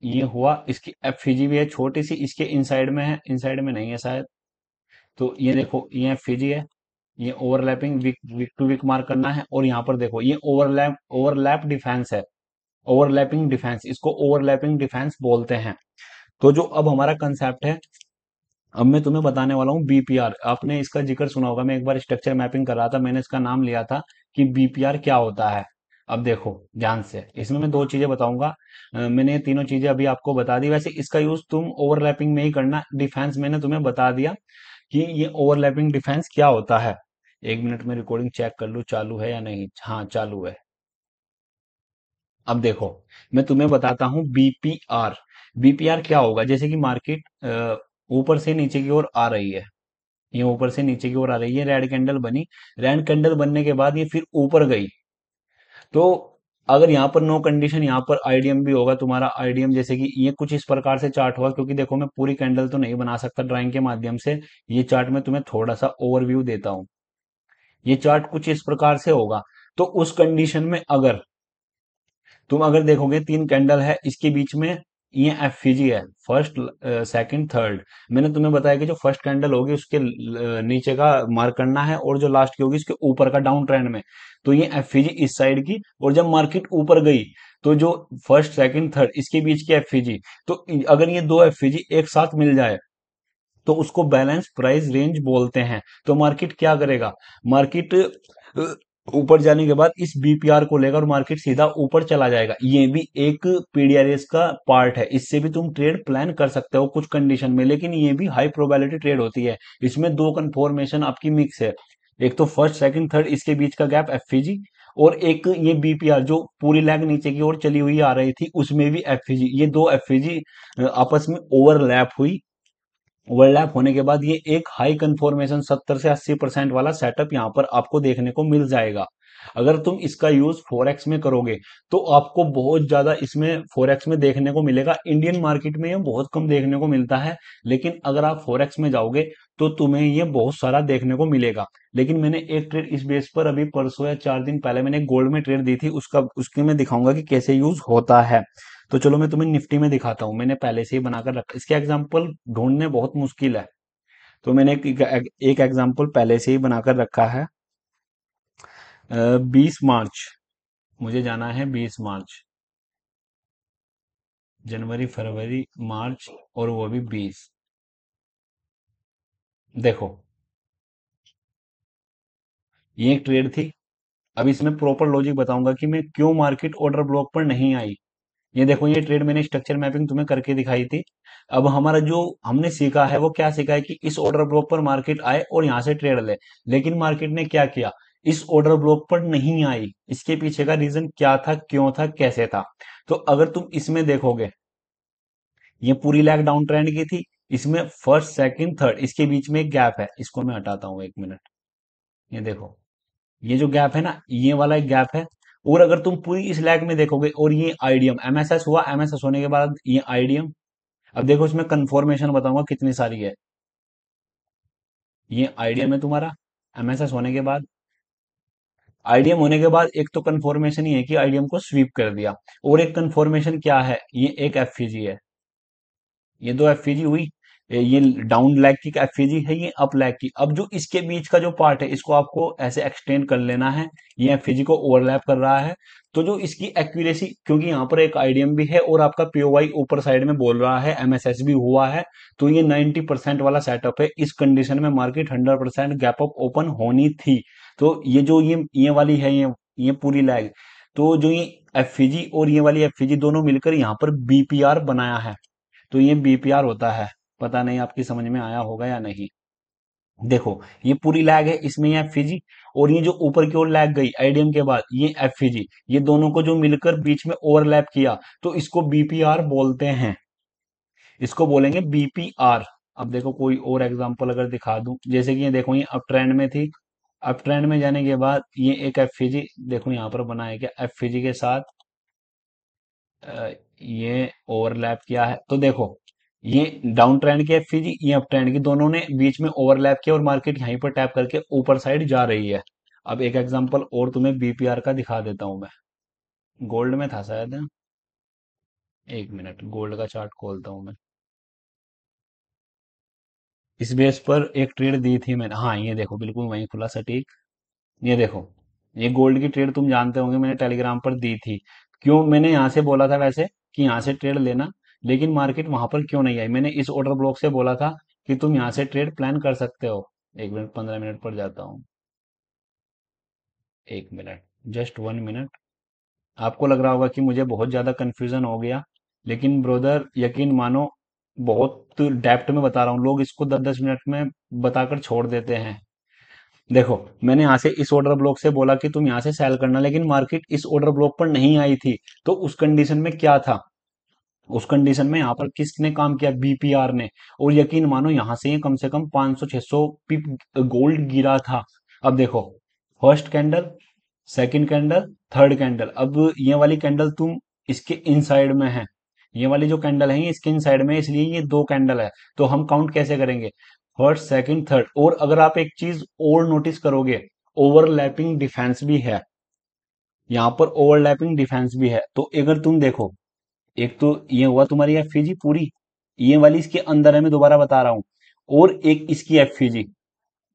Speaker 1: ये हुआ, इसकी एफईजी भी है छोटी सी, इसके इनसाइड में है, इनसाइड में नहीं है शायद। तो ये देखो, ये एफईजी है, ये overlapping weak weak to weak mark करना है, और यहाँ पर देखो ये ओवरलैप ओवरलैप डिफेंस है। ओवरलैपिंग डिफेंस, इसको ओवरलैपिंग डिफेंस बोलते हैं। तो जो अब हमारा कंसेप्ट है, अब मैं तुम्हें बताने वाला हूँ बीपीआर। आपने इसका जिक्र सुना होगा, मैं एक बार स्ट्रक्चर मैपिंग कर रहा था, मैंने इसका नाम लिया था कि बीपीआर क्या होता है। अब देखो ध्यान से, इसमें मैं दो चीजें बताऊंगा। मैंने ये तीनों चीजें अभी आपको बता दी। वैसे इसका यूज तुम ओवरलैपिंग में ही करना, डिफेंस मैंने तुम्हें बता दिया कि ये ओवरलैपिंग डिफेंस क्या होता है। 1 मिनट में रिकॉर्डिंग चेक कर लूँ चालू है या नहीं। हाँ, चालू है। अब देखो, मैं तुम्हें बताता हूँ बीपीआर। बीपीआर क्या होगा, जैसे कि मार्केट ऊपर से नीचे की ओर आ रही है, ये ऊपर से नीचे की ओर आ रही है, रेड कैंडल बनी, रेड कैंडल बनने के बाद ये फिर ऊपर गई। तो अगर यहाँ पर नो कंडीशन, यहाँ पर आईडीएम भी होगा तुम्हारा, आईडीएम जैसे कि ये कुछ इस प्रकार से चार्ट होगा, क्योंकि देखो मैं पूरी कैंडल तो नहीं बना सकता ड्राइंग के माध्यम से। ये चार्ट मैं तुम्हें थोड़ा सा ओवरव्यू देता हूँ। ये चार्ट कुछ इस प्रकार से होगा। तो उस कंडीशन में अगर तुम अगर देखोगे, तीन कैंडल है इसके बीच में, ये एफईजी है, फर्स्ट सेकंड थर्ड। मैंने तुम्हें बताया कि जो फर्स्ट कैंडल होगी उसके नीचे का मार्क करना है, और जो लास्ट की होगी उसके ऊपर का डाउन ट्रेंड में। तो ये एफईजी इस साइड की, और जब मार्केट ऊपर गई तो जो फर्स्ट सेकंड थर्ड इसके बीच की एफईजी, तो अगर ये दो एफईजी एक साथ मिल जाए तो उसको बैलेंस प्राइस रेंज बोलते हैं। तो मार्केट क्या करेगा, मार्केट ऊपर जाने के बाद इस बीपीआर को लेकर मार्केट सीधा ऊपर चला जाएगा। ये भी एक पीडीआरएस का पार्ट है, इससे भी तुम ट्रेड प्लान कर सकते हो कुछ कंडीशन में, लेकिन ये भी हाई प्रोबेबिलिटी ट्रेड होती है। इसमें दो कन्फर्मेशन आपकी मिक्स है, एक तो फर्स्ट सेकंड थर्ड इसके बीच का गैप एफईजी, और एक ये बीपीआर जो पूरी लैग नीचे की ओर चली हुई आ रही थी उसमें भी एफईजी, ये दो एफईजी आपस में ओवरलैप हुई। ओवरलैप होने के बाद ये एक हाई कन्फॉर्मेशन 70 से 80% वाला सेटअप यहाँ पर आपको देखने को मिल जाएगा। अगर तुम इसका यूज फोरेक्स में करोगे तो आपको बहुत ज्यादा इसमें फोरेक्स में देखने को मिलेगा। इंडियन मार्केट में ये बहुत कम देखने को मिलता है, लेकिन अगर आप फोरेक्स में जाओगे तो तुम्हें ये बहुत सारा देखने को मिलेगा। लेकिन मैंने एक ट्रेड इस बेस पर अभी परसों या 4 दिन पहले मैंने गोल्ड में ट्रेड दी थी, उसका उसके मैं दिखाऊंगा कि कैसे यूज होता है। तो चलो मैं तुम्हें निफ्टी में दिखाता हूँ, मैंने पहले से ही बनाकर रखा, इसके एग्जाम्पल ढूंढने बहुत मुश्किल है। तो मैंने एक एग्जाम्पल पहले से ही बनाकर रखा है। 20 मार्च, मुझे जाना है 20 मार्च, जनवरी फरवरी मार्च, और वो भी 20। देखो, ये एक ट्रेड थी। अब इसमें प्रॉपर लॉजिक बताऊंगा कि मैं क्यों मार्केट ऑर्डर ब्लॉक पर नहीं आई। ये देखो, ये ट्रेड मैंने स्ट्रक्चर मैपिंग तुम्हें करके दिखाई थी। अब हमारा जो हमने सीखा है वो क्या सीखा है कि इस ऑर्डर ब्लॉक पर मार्केट आए और यहां से ट्रेड ले। लेकिन मार्केट ने क्या किया, इस ऑर्डर ब्लॉक पर नहीं आई। इसके पीछे का रीजन क्या था, क्यों था, कैसे था? तो अगर तुम इसमें देखोगे, ये पूरी लैग डाउन ट्रेंड की थी, इसमें फर्स्ट सेकंड थर्ड इसके बीच में एक गैप है, इसको मैं हटाता हूँ 1 मिनट। ये देखो, ये जो गैप है ना, ये वाला एक गैप है। और अगर तुम पूरी इस लैग में देखोगे, और ये आईडीएम एमएसएस हुआ, एमएसएस होने के बाद ये आईडीएम। अब देखो इसमें कंफर्मेशन बताऊंगा कितनी सारी है। ये आईडीएम है तुम्हारा, एमएसएस होने के बाद, आईडीएम होने के बाद एक तो कंफर्मेशन ही है कि आईडीएम को स्वीप कर दिया, और एक कंफर्मेशन क्या है, ये एक एफईजी है। ये दो एफईजी हुई, ये डाउन लैग की एफईजी है, ये अप लैग की। अब जो इसके बीच का जो पार्ट है इसको आपको ऐसे एक्सटेंड कर लेना है, ये एफईजी को ओवरलैप कर रहा है। तो जो इसकी एक्यूरेसी, क्योंकि यहाँ पर एक आईडीएम भी है और आपका पीओवाई ऊपर साइड में बोल रहा है, एमएसएस भी हुआ है, तो ये 90% वाला सेटअप है। इस कंडीशन में मार्केट 100% गैप अप ओपन होनी थी। तो ये जो ये वाली है, ये पूरी लैग, तो जो ये एफईजी और ये वाली एफईजी दोनों मिलकर यहाँ पर बीपीआर बनाया है। तो ये बीपीआर होता है। पता नहीं आपकी समझ में आया होगा या नहीं। देखो, ये पूरी लैग है, इसमें ये एफईजी, और ये जो ऊपर की ओर लैग गई आईडीएम के बाद ये एफईजी, ये दोनों को जो मिलकर बीच में ओवरलैप किया, तो इसको बीपीआर बोलते हैं। इसको बोलेंगे बीपीआर। अब देखो कोई और एग्जांपल अगर दिखा दूं, जैसे कि ये देखो ये अप ट्रेंड में थी, अप ट्रेंड में जाने के बाद ये एक एफईजी देखो यहाँ पर बना है क्या, एफईजी के साथ ये ओवरलैप किया है, तो देखो ये डाउन ट्रेंड की एफईजी, ये अप ट्रेंड की, दोनों ने बीच में ओवरलैप किया और मार्केट यहीं पर टैप करके ऊपर साइड जा रही है। अब एक एग्जांपल और तुम्हें बीपीआर का दिखा देता हूं मैं, गोल्ड में था शायद। एक मिनट, गोल्ड का चार्ट खोलता हूं मैं। इस बेस पर एक ट्रेड दी थी मैंने, हाँ ये देखो बिल्कुल वहीं खुला सटीक। ये देखो, ये गोल्ड की ट्रेड तुम जानते होंगे, मैंने टेलीग्राम पर दी थी। क्यों मैंने यहाँ से बोला था वैसे कि यहाँ से ट्रेड लेना, लेकिन मार्केट वहां पर क्यों नहीं आई, मैंने इस ऑर्डर ब्लॉक से बोला था कि तुम यहाँ से ट्रेड प्लान कर सकते हो। एक मिनट, 15 मिनट पर जाता हूँ। एक मिनट, जस्ट 1 मिनट। आपको लग रहा होगा कि मुझे बहुत ज्यादा कंफ्यूजन हो गया, लेकिन ब्रदर यकीन मानो, बहुत डेप्थ में बता रहा हूँ, लोग इसको 10-10 मिनट में बताकर छोड़ देते हैं। देखो, मैंने यहाँ से इस ऑर्डर ब्लॉक से बोला कि तुम यहाँ से सेल करना, लेकिन मार्केट इस ऑर्डर ब्लॉक पर नहीं आई थी। तो उस कंडीशन में क्या था, उस कंडीशन में यहाँ पर किसने काम किया, बीपीआर ने। और यकीन मानो यहाँ से ये कम से कम 500-600 पिप गोल्ड गिरा था। अब देखो, first candle, second candle, third candle, अब ये वाली कैंडल तुम इसके इनसाइड में है, ये वाली जो कैंडल है ये इसके इनसाइड में है, इसलिए ये दो कैंडल है। तो हम काउंट कैसे करेंगे, फर्स्ट सेकंड थर्ड। और अगर आप एक चीज और नोटिस करोगे, ओवरलैपिंग डिफेंस भी है, यहाँ पर ओवरलैपिंग डिफेंस भी है। तो अगर तुम देखो, एक तो ये हुआ तुम्हारी एफईजी पूरी, ये वाली इसके अंदर है, मैं दोबारा बता रहा हूं, और एक इसकी एफईजी,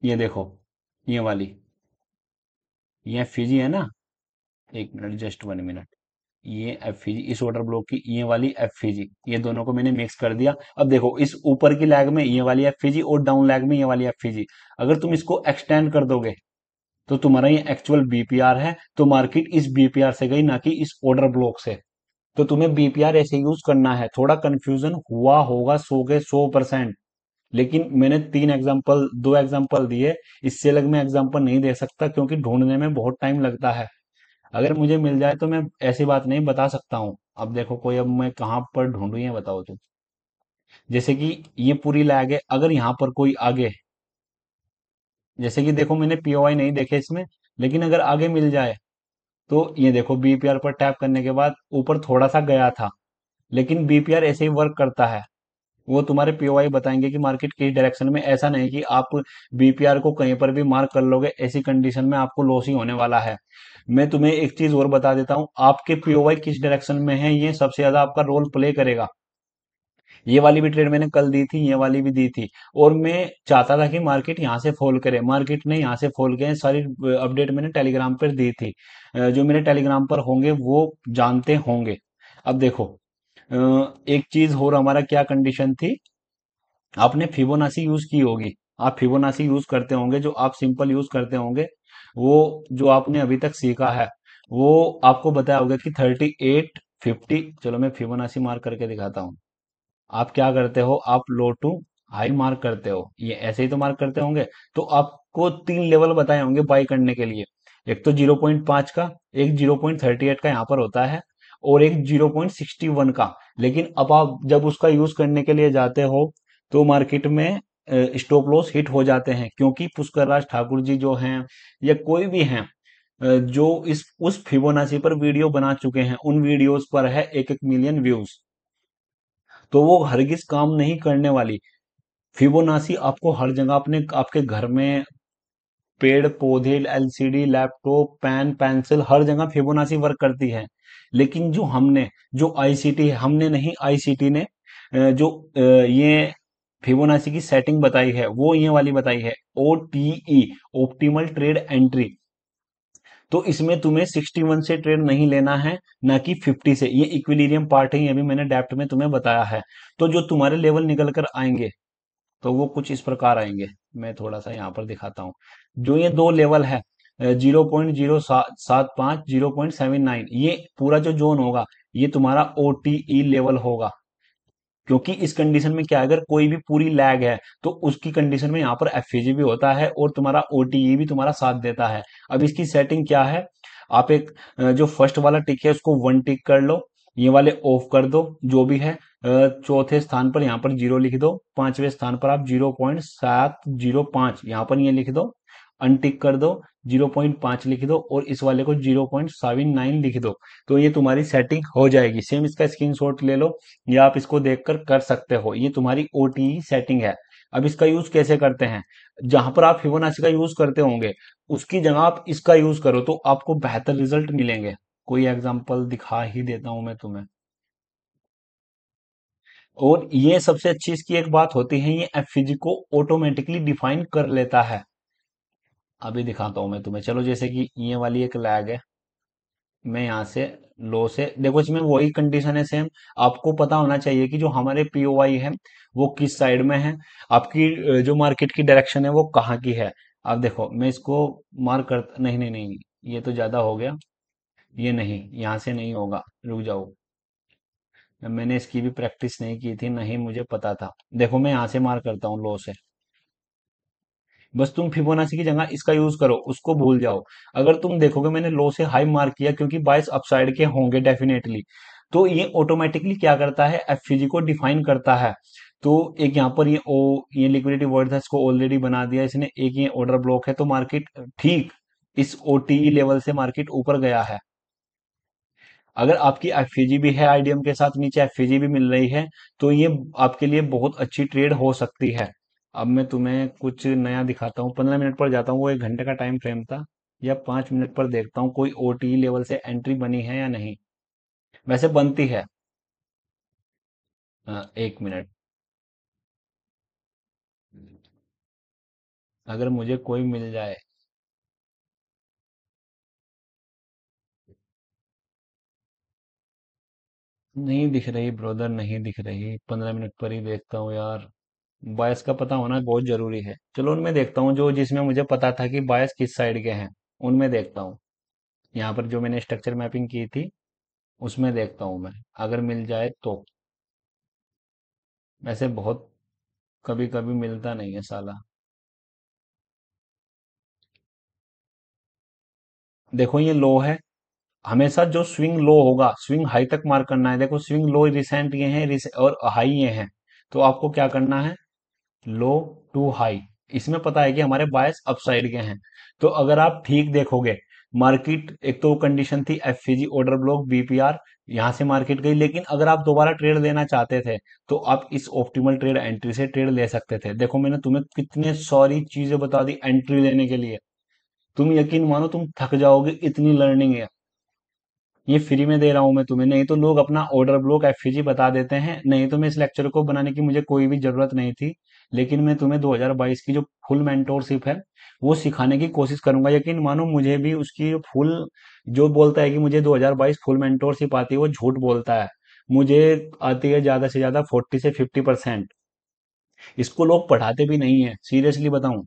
Speaker 1: ये देखो, ये वाली, ये एफईजी है ना। एक मिनट, जस्ट 1 मिनट। ये एफईजी इस ऑर्डर ब्लॉक की, ये वाली एफईजी, ये दोनों को मैंने मिक्स कर दिया। अब देखो, इस ऊपर की लैग में ये वाली एफईजी और डाउन लैग में ये वाली एफईजी, अगर तुम इसको एक्सटेंड कर दोगे तो तुम्हारा ये एक्चुअल बीपीआर है। तो मार्केट इस बीपीआर से गई, ना कि इस ऑर्डर ब्लॉक से। तो तुम्हें बीपीआर ऐसे यूज करना है। थोड़ा कंफ्यूजन हुआ होगा 100 के 100%, लेकिन मैंने 3 एग्जाम्पल, 2 एग्जाम्पल दिए, इससे अलग मैं एग्जाम्पल नहीं दे सकता, क्योंकि ढूंढने में बहुत टाइम लगता है। अगर मुझे मिल जाए तो मैं ऐसी बात नहीं बता सकता हूँ। अब देखो कोई, अब मैं कहाँ पर ढूंढूं ये बताओ तुम। जैसे कि ये पूरी लैग है, अगर यहाँ पर कोई आगे, जैसे कि देखो मैंने पीओआई नहीं देखे इसमें, लेकिन अगर आगे मिल जाए, तो ये देखो बीपीआर पर टैप करने के बाद ऊपर थोड़ा सा गया था, लेकिन बीपीआर ऐसे ही वर्क करता है। वो तुम्हारे पीओआई बताएंगे कि मार्केट किस डायरेक्शन में, ऐसा नहीं कि आप बीपीआर को कहीं पर भी मार्क कर लोगे, ऐसी कंडीशन में आपको लॉस ही होने वाला है। मैं तुम्हें एक चीज और बता देता हूँ, आपके पीओवाई किस डायरेक्शन में है, ये सबसे ज्यादा आपका रोल प्ले करेगा। ये वाली भी ट्रेड मैंने कल दी थी, ये वाली भी दी थी, और मैं चाहता था कि मार्केट यहाँ से फॉल करे, मार्केट ने यहाँ से फॉल किया। सारी अपडेट मैंने टेलीग्राम पर दी थी। जो मेरे टेलीग्राम पर होंगे वो जानते होंगे। अब देखो, एक चीज और, हमारा क्या कंडीशन थी, आपने फिबोनाची यूज की होगी, आप फिबोनाची यूज करते होंगे, जो आप सिंपल यूज करते होंगे, वो जो आपने अभी तक सीखा है, वो आपको बताया होगा कि 38, 50। चलो मैं फिबोनाची मार्क करके दिखाता हूँ। आप क्या करते हो, आप लो टू हाई मार्क करते हो, ये ऐसे ही तो मार्क करते होंगे। तो आपको 3 लेवल बताए होंगे बाई करने के लिए, एक तो 0.5 का, एक 0.38 का यहाँ पर होता है, और एक 0.61 का। लेकिन अब आप जब उसका यूज करने के लिए जाते हो, तो मार्केट में स्टॉप लॉस हिट हो जाते हैं, क्योंकि पुष्कर राज ठाकुर जी जो हैं, या कोई भी हैं, जो इस उस फिबोनाची पर वीडियो बना चुके हैं, उन वीडियोस पर है 1-1 मिलियन व्यूज। तो वो हरगिज काम नहीं करने वाली। फिबोनाची आपको हर जगह, अपने आपके घर में, पेड़ पौधे, एलसीडी, लैपटॉप, पेन पेंसिल, हर जगह फिबोनाची वर्क करती है। लेकिन जो हमने, जो आईसीटी है, हमने नहीं, आईसीटी ने जो ये फिबोनाची की सेटिंग बताई है, वो ये वाली बताई है, ओटीई, ऑप्टिमल ट्रेड एंट्री। तो इसमें तुम्हें 61 से ट्रेड नहीं लेना है, ना कि 50 से। ये इक्विलिब्रियम पार्ट है, ये अभी मैंने डेप्थ में तुम्हें बताया है। तो जो तुम्हारे लेवल निकल कर आएंगे, तो वो कुछ इस प्रकार आएंगे। मैं थोड़ा सा यहाँ पर दिखाता हूँ। जो ये दो लेवल है, 0.075, 0.79, ये पूरा जो जोन होगा, ये तुम्हारा ओटीई लेवल होगा। क्योंकि इस कंडीशन में क्या है, अगर कोई भी पूरी लैग है तो उसकी कंडीशन में यहाँ पर एफवीजी भी होता है और तुम्हारा ओटीई भी तुम्हारा साथ देता है। अब इसकी सेटिंग क्या है, आप एक जो फर्स्ट वाला टिक है उसको वन टिक कर लो, ये वाले ऑफ कर दो जो भी है। चौथे स्थान पर यहाँ पर जीरो लिख दो, पांचवें स्थान पर आप 0.705 यहाँ पर ये लिख दो, अनटिक कर दो, 0.5 लिख दो और इस वाले को 0.79 लिख दो। तो ये तुम्हारी सेटिंग हो जाएगी। सेम इसका स्क्रीनशॉट ले लो या आप इसको देखकर कर सकते हो। ये तुम्हारी ओटीई सेटिंग है। अब इसका यूज कैसे करते हैं, जहां पर आप फिबोनाची का यूज करते होंगे उसकी जगह आप इसका यूज करो तो आपको बेहतर रिजल्ट मिलेंगे। कोई एग्जांपल दिखा ही देता हूं मैं तुम्हें। और ये सबसे अच्छी इसकी एक बात होती है, ये एफवीजी को ऑटोमेटिकली डिफाइन कर लेता है। अभी दिखाता हूं मैं तुम्हें, चलो जैसे कि ये वाली एक लैग है, मैं यहाँ से लो से देखो, इसमें वही कंडीशन है सेम। आपको पता होना चाहिए कि जो हमारे पीओवाई है वो किस साइड में है, आपकी जो मार्केट की डायरेक्शन है वो कहाँ की है। अब देखो मैं इसको मार्क कर, नहीं नहीं नहीं, ये तो ज्यादा हो गया, ये नहीं, यहाँ से नहीं होगा, रुक जाओ। मैंने इसकी भी प्रैक्टिस नहीं की थी, नहीं मुझे पता था। देखो मैं यहाँ से मार्क करता हूँ लो से, बस तुम फिबोनाची की जगह इसका यूज करो, उसको भूल जाओ। अगर तुम देखोगे मैंने लो से हाई मार्क किया क्योंकि बायस अपसाइड के होंगे डेफिनेटली, तो ये ऑटोमेटिकली क्या करता है, एफवीजी को डिफाइन करता है। तो एक यहाँ पर ये लिक्विडिटी वर्ड था, इसको ऑलरेडी बना दिया इसने। एक ये ऑर्डर ब्लॉक है तो मार्केट ठीक इस ओटीई लेवल से मार्केट ऊपर गया है। अगर आपकी एफवीजी भी है आईडीएम के साथ, नीचे एफवीजी भी मिल रही है, तो ये आपके लिए बहुत अच्छी ट्रेड हो सकती है। अब मैं तुम्हें कुछ नया दिखाता हूँ, 15 मिनट पर जाता हूँ, वो 1 घंटे का टाइम फ्रेम था, या 5 मिनट पर देखता हूँ कोई ओटी लेवल से एंट्री बनी है या नहीं। वैसे बनती है। 1 मिनट, अगर मुझे कोई मिल जाए। नहीं दिख रही ब्रदर, नहीं दिख रही, 15 मिनट पर ही देखता हूँ यार। बायस का पता होना बहुत जरूरी है। चलो उनमें देखता हूँ जो जिसमें मुझे पता था कि बायस किस साइड के हैं, उनमें देखता हूँ। यहाँ पर जो मैंने स्ट्रक्चर मैपिंग की थी उसमें देखता हूँ मैं, अगर मिल जाए तो। वैसे बहुत कभी कभी मिलता नहीं है साला। देखो ये लो है, हमेशा जो स्विंग लो होगा स्विंग हाई तक मार्क करना है। देखो स्विंग लो रिसेंट ये है, और हाई ये है, तो आपको क्या करना है, लो टू हाई। इसमें पता है कि हमारे बायस अपसाइड के हैं। तो अगर आप ठीक देखोगे, मार्केट एक तो कंडीशन थी एफसीजी ऑर्डर ब्लॉक बीपीआर, यहां से मार्केट गई, लेकिन अगर आप दोबारा ट्रेड लेना चाहते थे तो आप इस ऑप्टिमल ट्रेड एंट्री से ट्रेड ले सकते थे। देखो मैंने तुम्हें कितने सारी चीजें बता दी एंट्री लेने के लिए, तुम यकीन मानो तुम थक जाओगे, इतनी लर्निंग है। ये फ्री में दे रहा हूं मैं तुम्हें, नहीं तो लोग अपना ऑर्डर ब्लॉक एफसीजी बता देते हैं। नहीं तो मैं इस लेक्चर को बनाने की मुझे कोई भी जरूरत नहीं थी, लेकिन मैं तुम्हें 2022 की जो फुल मेंटोरशिप है वो सिखाने की कोशिश करूंगा। यकीन मानो मुझे भी उसकी फुल, जो बोलता है कि मुझे 2022 फुल मेंटोरशिप आती है वो झूठ बोलता है। मुझे आती है ज्यादा से ज्यादा 40 से 50%। इसको लोग पढ़ाते भी नहीं है, सीरियसली बताऊं।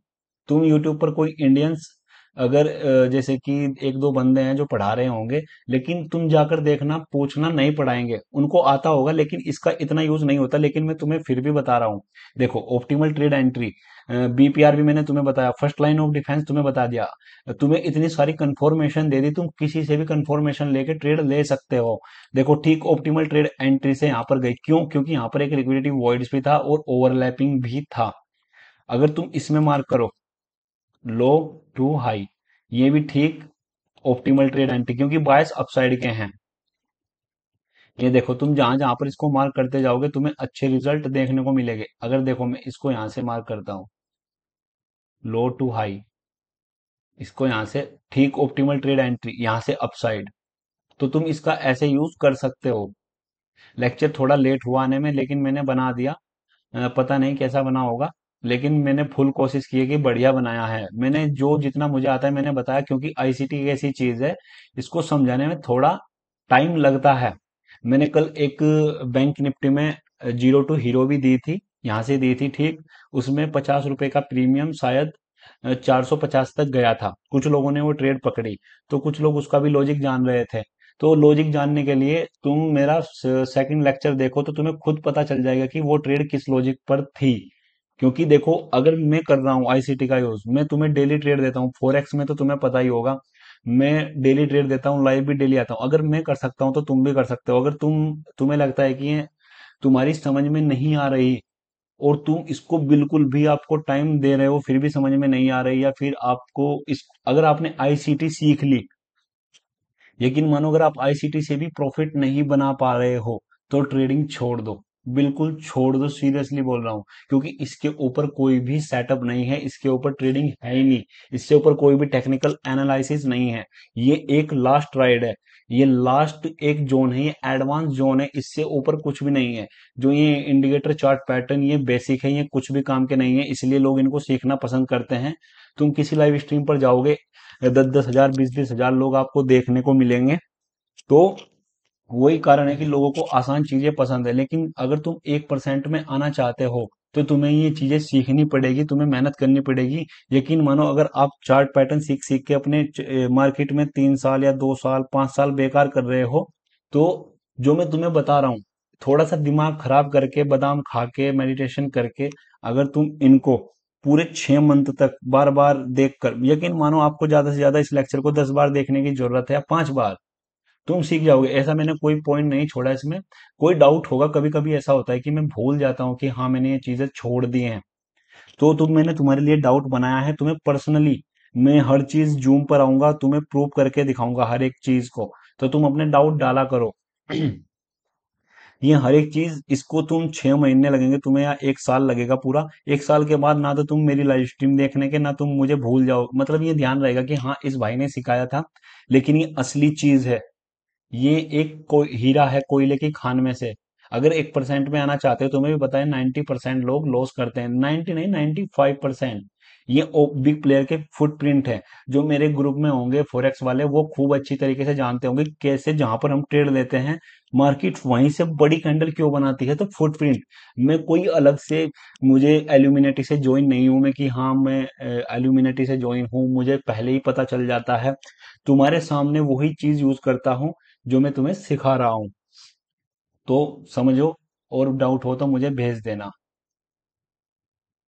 Speaker 1: तुम यूट्यूब पर कोई इंडियंस, अगर जैसे कि एक दो बंदे हैं जो पढ़ा रहे होंगे, लेकिन तुम जाकर देखना, पूछना, नहीं पढ़ाएंगे। उनको आता होगा लेकिन इसका इतना यूज नहीं होता। लेकिन मैं तुम्हें फिर भी बता रहा हूँ। देखो ऑप्टिमल ट्रेड एंट्री, बीपीआर भी मैंने तुम्हें बताया, फर्स्ट लाइन ऑफ डिफेंस तुम्हें बता दिया, तुम्हें इतनी सारी कंफर्मेशन दे दी, तुम किसी से भी कंफर्मेशन लेके ट्रेड ले सकते हो। देखो ठीक ऑप्टिमल ट्रेड एंट्री से यहाँ पर गई, क्यों, क्योंकि यहाँ पर एक लिक्विडिटी वॉइड्स भी था और ओवरलैपिंग भी था। अगर तुम इसमें मार्क करो, लो टू हाई, ये भी ठीक ऑप्टिमल ट्रेड एंट्री, क्योंकि बायस अपसाइड के हैं। ये देखो तुम जहां जहां पर इसको मार्क करते जाओगे तुम्हें अच्छे रिजल्ट देखने को मिलेंगे। अगर देखो मैं इसको यहां से मार्क करता हूँ, लो टू हाई, इसको यहां से ठीक ऑप्टिमल ट्रेड एंट्री, यहां से अपसाइड, तो तुम इसका ऐसे यूज कर सकते हो। लेक्चर थोड़ा लेट हुआ आने में, लेकिन मैंने बना दिया। पता नहीं कैसा बना होगा, लेकिन मैंने फुल कोशिश की है कि बढ़िया बनाया है। मैंने जो जितना मुझे आता है मैंने बताया, क्योंकि आईसीटी एक ऐसी चीज है, इसको समझाने में थोड़ा टाइम लगता है। मैंने कल एक बैंक निफ्टी में जीरो टू हीरो भी दी थी, यहाँ से दी थी ठीक। उसमें 50 रुपए का प्रीमियम शायद 450 तक गया था। कुछ लोगों ने वो ट्रेड पकड़ी, तो कुछ लोग उसका भी लॉजिक जान रहे थे। तो लॉजिक जानने के लिए तुम मेरा सेकंड लेक्चर देखो तो तुम्हें खुद पता चल जाएगा कि वो ट्रेड किस लॉजिक पर थी। क्योंकि देखो, अगर मैं कर रहा हूँ आईसीटी का यूज, मैं तुम्हें डेली ट्रेड देता हूँ फॉरेक्स में, तो तुम्हें पता ही होगा, मैं डेली ट्रेड देता हूँ, लाइव भी डेली आता हूँ। अगर मैं कर सकता हूँ तो तुम भी कर सकते हो। अगर तुम्हें लगता है कि ये तुम्हारी समझ में नहीं आ रही, और तुम इसको बिल्कुल भी, आपको टाइम दे रहे हो फिर भी समझ में नहीं आ रही, या फिर आपको इस अगर आपने आईसीटी सीख ली, लेकिन मानो अगर आप आईसीटी से भी प्रॉफिट नहीं बना पा रहे हो, तो ट्रेडिंग छोड़ दो। बिल्कुल छोड़ दो, सीरियसली बोल रहा हूँ। क्योंकि इसके ऊपर कोई भी सेटअप नहीं है, इसके ऊपर ट्रेडिंग है ही नहीं, इसके ऊपर कोई भी टेक्निकल एनालिसिस नहीं है। ये एक लास्ट राइड है, ये लास्ट एक जोन है, ये एडवांस जोन है, इससे ऊपर कुछ भी नहीं है। जो ये इंडिकेटर चार्ट पैटर्न, ये बेसिक है, ये कुछ भी काम के नहीं है, इसलिए लोग इनको सीखना पसंद करते हैं। तुम किसी लाइव स्ट्रीम पर जाओगे, 10-10 हजार, 20-20 हजार लोग आपको देखने को मिलेंगे। तो वही कारण है कि लोगों को आसान चीजें पसंद है। लेकिन अगर तुम 1% में आना चाहते हो, तो तुम्हें ये चीजें सीखनी पड़ेगी, तुम्हें मेहनत करनी पड़ेगी। यकीन मानो, अगर आप चार्ट पैटर्न सीख सीख के अपने मार्केट में 3 साल या 2 साल 5 साल बेकार कर रहे हो, तो जो मैं तुम्हें बता रहा हूँ, थोड़ा सा दिमाग खराब करके, बादाम खा के, मेडिटेशन करके, अगर तुम इनको पूरे 6 मंथ तक बार बार देख कर, यकीन मानो आपको ज्यादा से ज्यादा इस लेक्चर को 10 बार देखने की जरूरत है, या 5 बार, तुम सीख जाओगे। ऐसा मैंने कोई पॉइंट नहीं छोड़ा इसमें। कोई डाउट होगा, कभी कभी ऐसा होता है कि मैं भूल जाता हूँ कि हाँ मैंने ये चीजें छोड़ दी हैं, तो मैंने तुम्हारे लिए डाउट बनाया है। तुम्हें पर्सनली मैं हर चीज जूम पर आऊंगा, तुम्हें प्रूव करके दिखाऊंगा हर एक चीज को, तो तुम अपने डाउट डाला करो। ये हर एक चीज, इसको तुम 6 महीने लगेंगे तुम्हें, या 1 साल लगेगा पूरा। 1 साल के बाद ना तो तुम मेरी लाइव स्ट्रीम देखने के, ना तुम मुझे भूल जाओ, मतलब ये ध्यान रहेगा कि हाँ इस भाई ने सिखाया था, लेकिन ये असली चीज है। ये एक हीरा है कोयले की खान में से। अगर 1% में आना चाहते हो, तुम्हें भी पता है 90% लोग लॉस करते हैं, 90 नहीं, 95%। ये बिग प्लेयर के फुटप्रिंट है। जो मेरे ग्रुप में होंगे फॉरेक्स वाले, वो खूब अच्छी तरीके से जानते होंगे कैसे, जहां पर हम ट्रेड लेते हैं, मार्केट वहीं से बड़ी कैंडल क्यों बनाती है। तो फुटप्रिंट, मैं कोई अलग से, मुझे एल्यूमिनेटी से ज्वाइन नहीं हूं मैं कि हाँ मैं एल्यूमिनेटी से ज्वाइन हूं, मुझे पहले ही पता चल जाता है। तुम्हारे सामने वही चीज यूज करता हूं जो मैं तुम्हें सिखा रहा हूं। तो समझो, और डाउट हो तो मुझे भेज देना।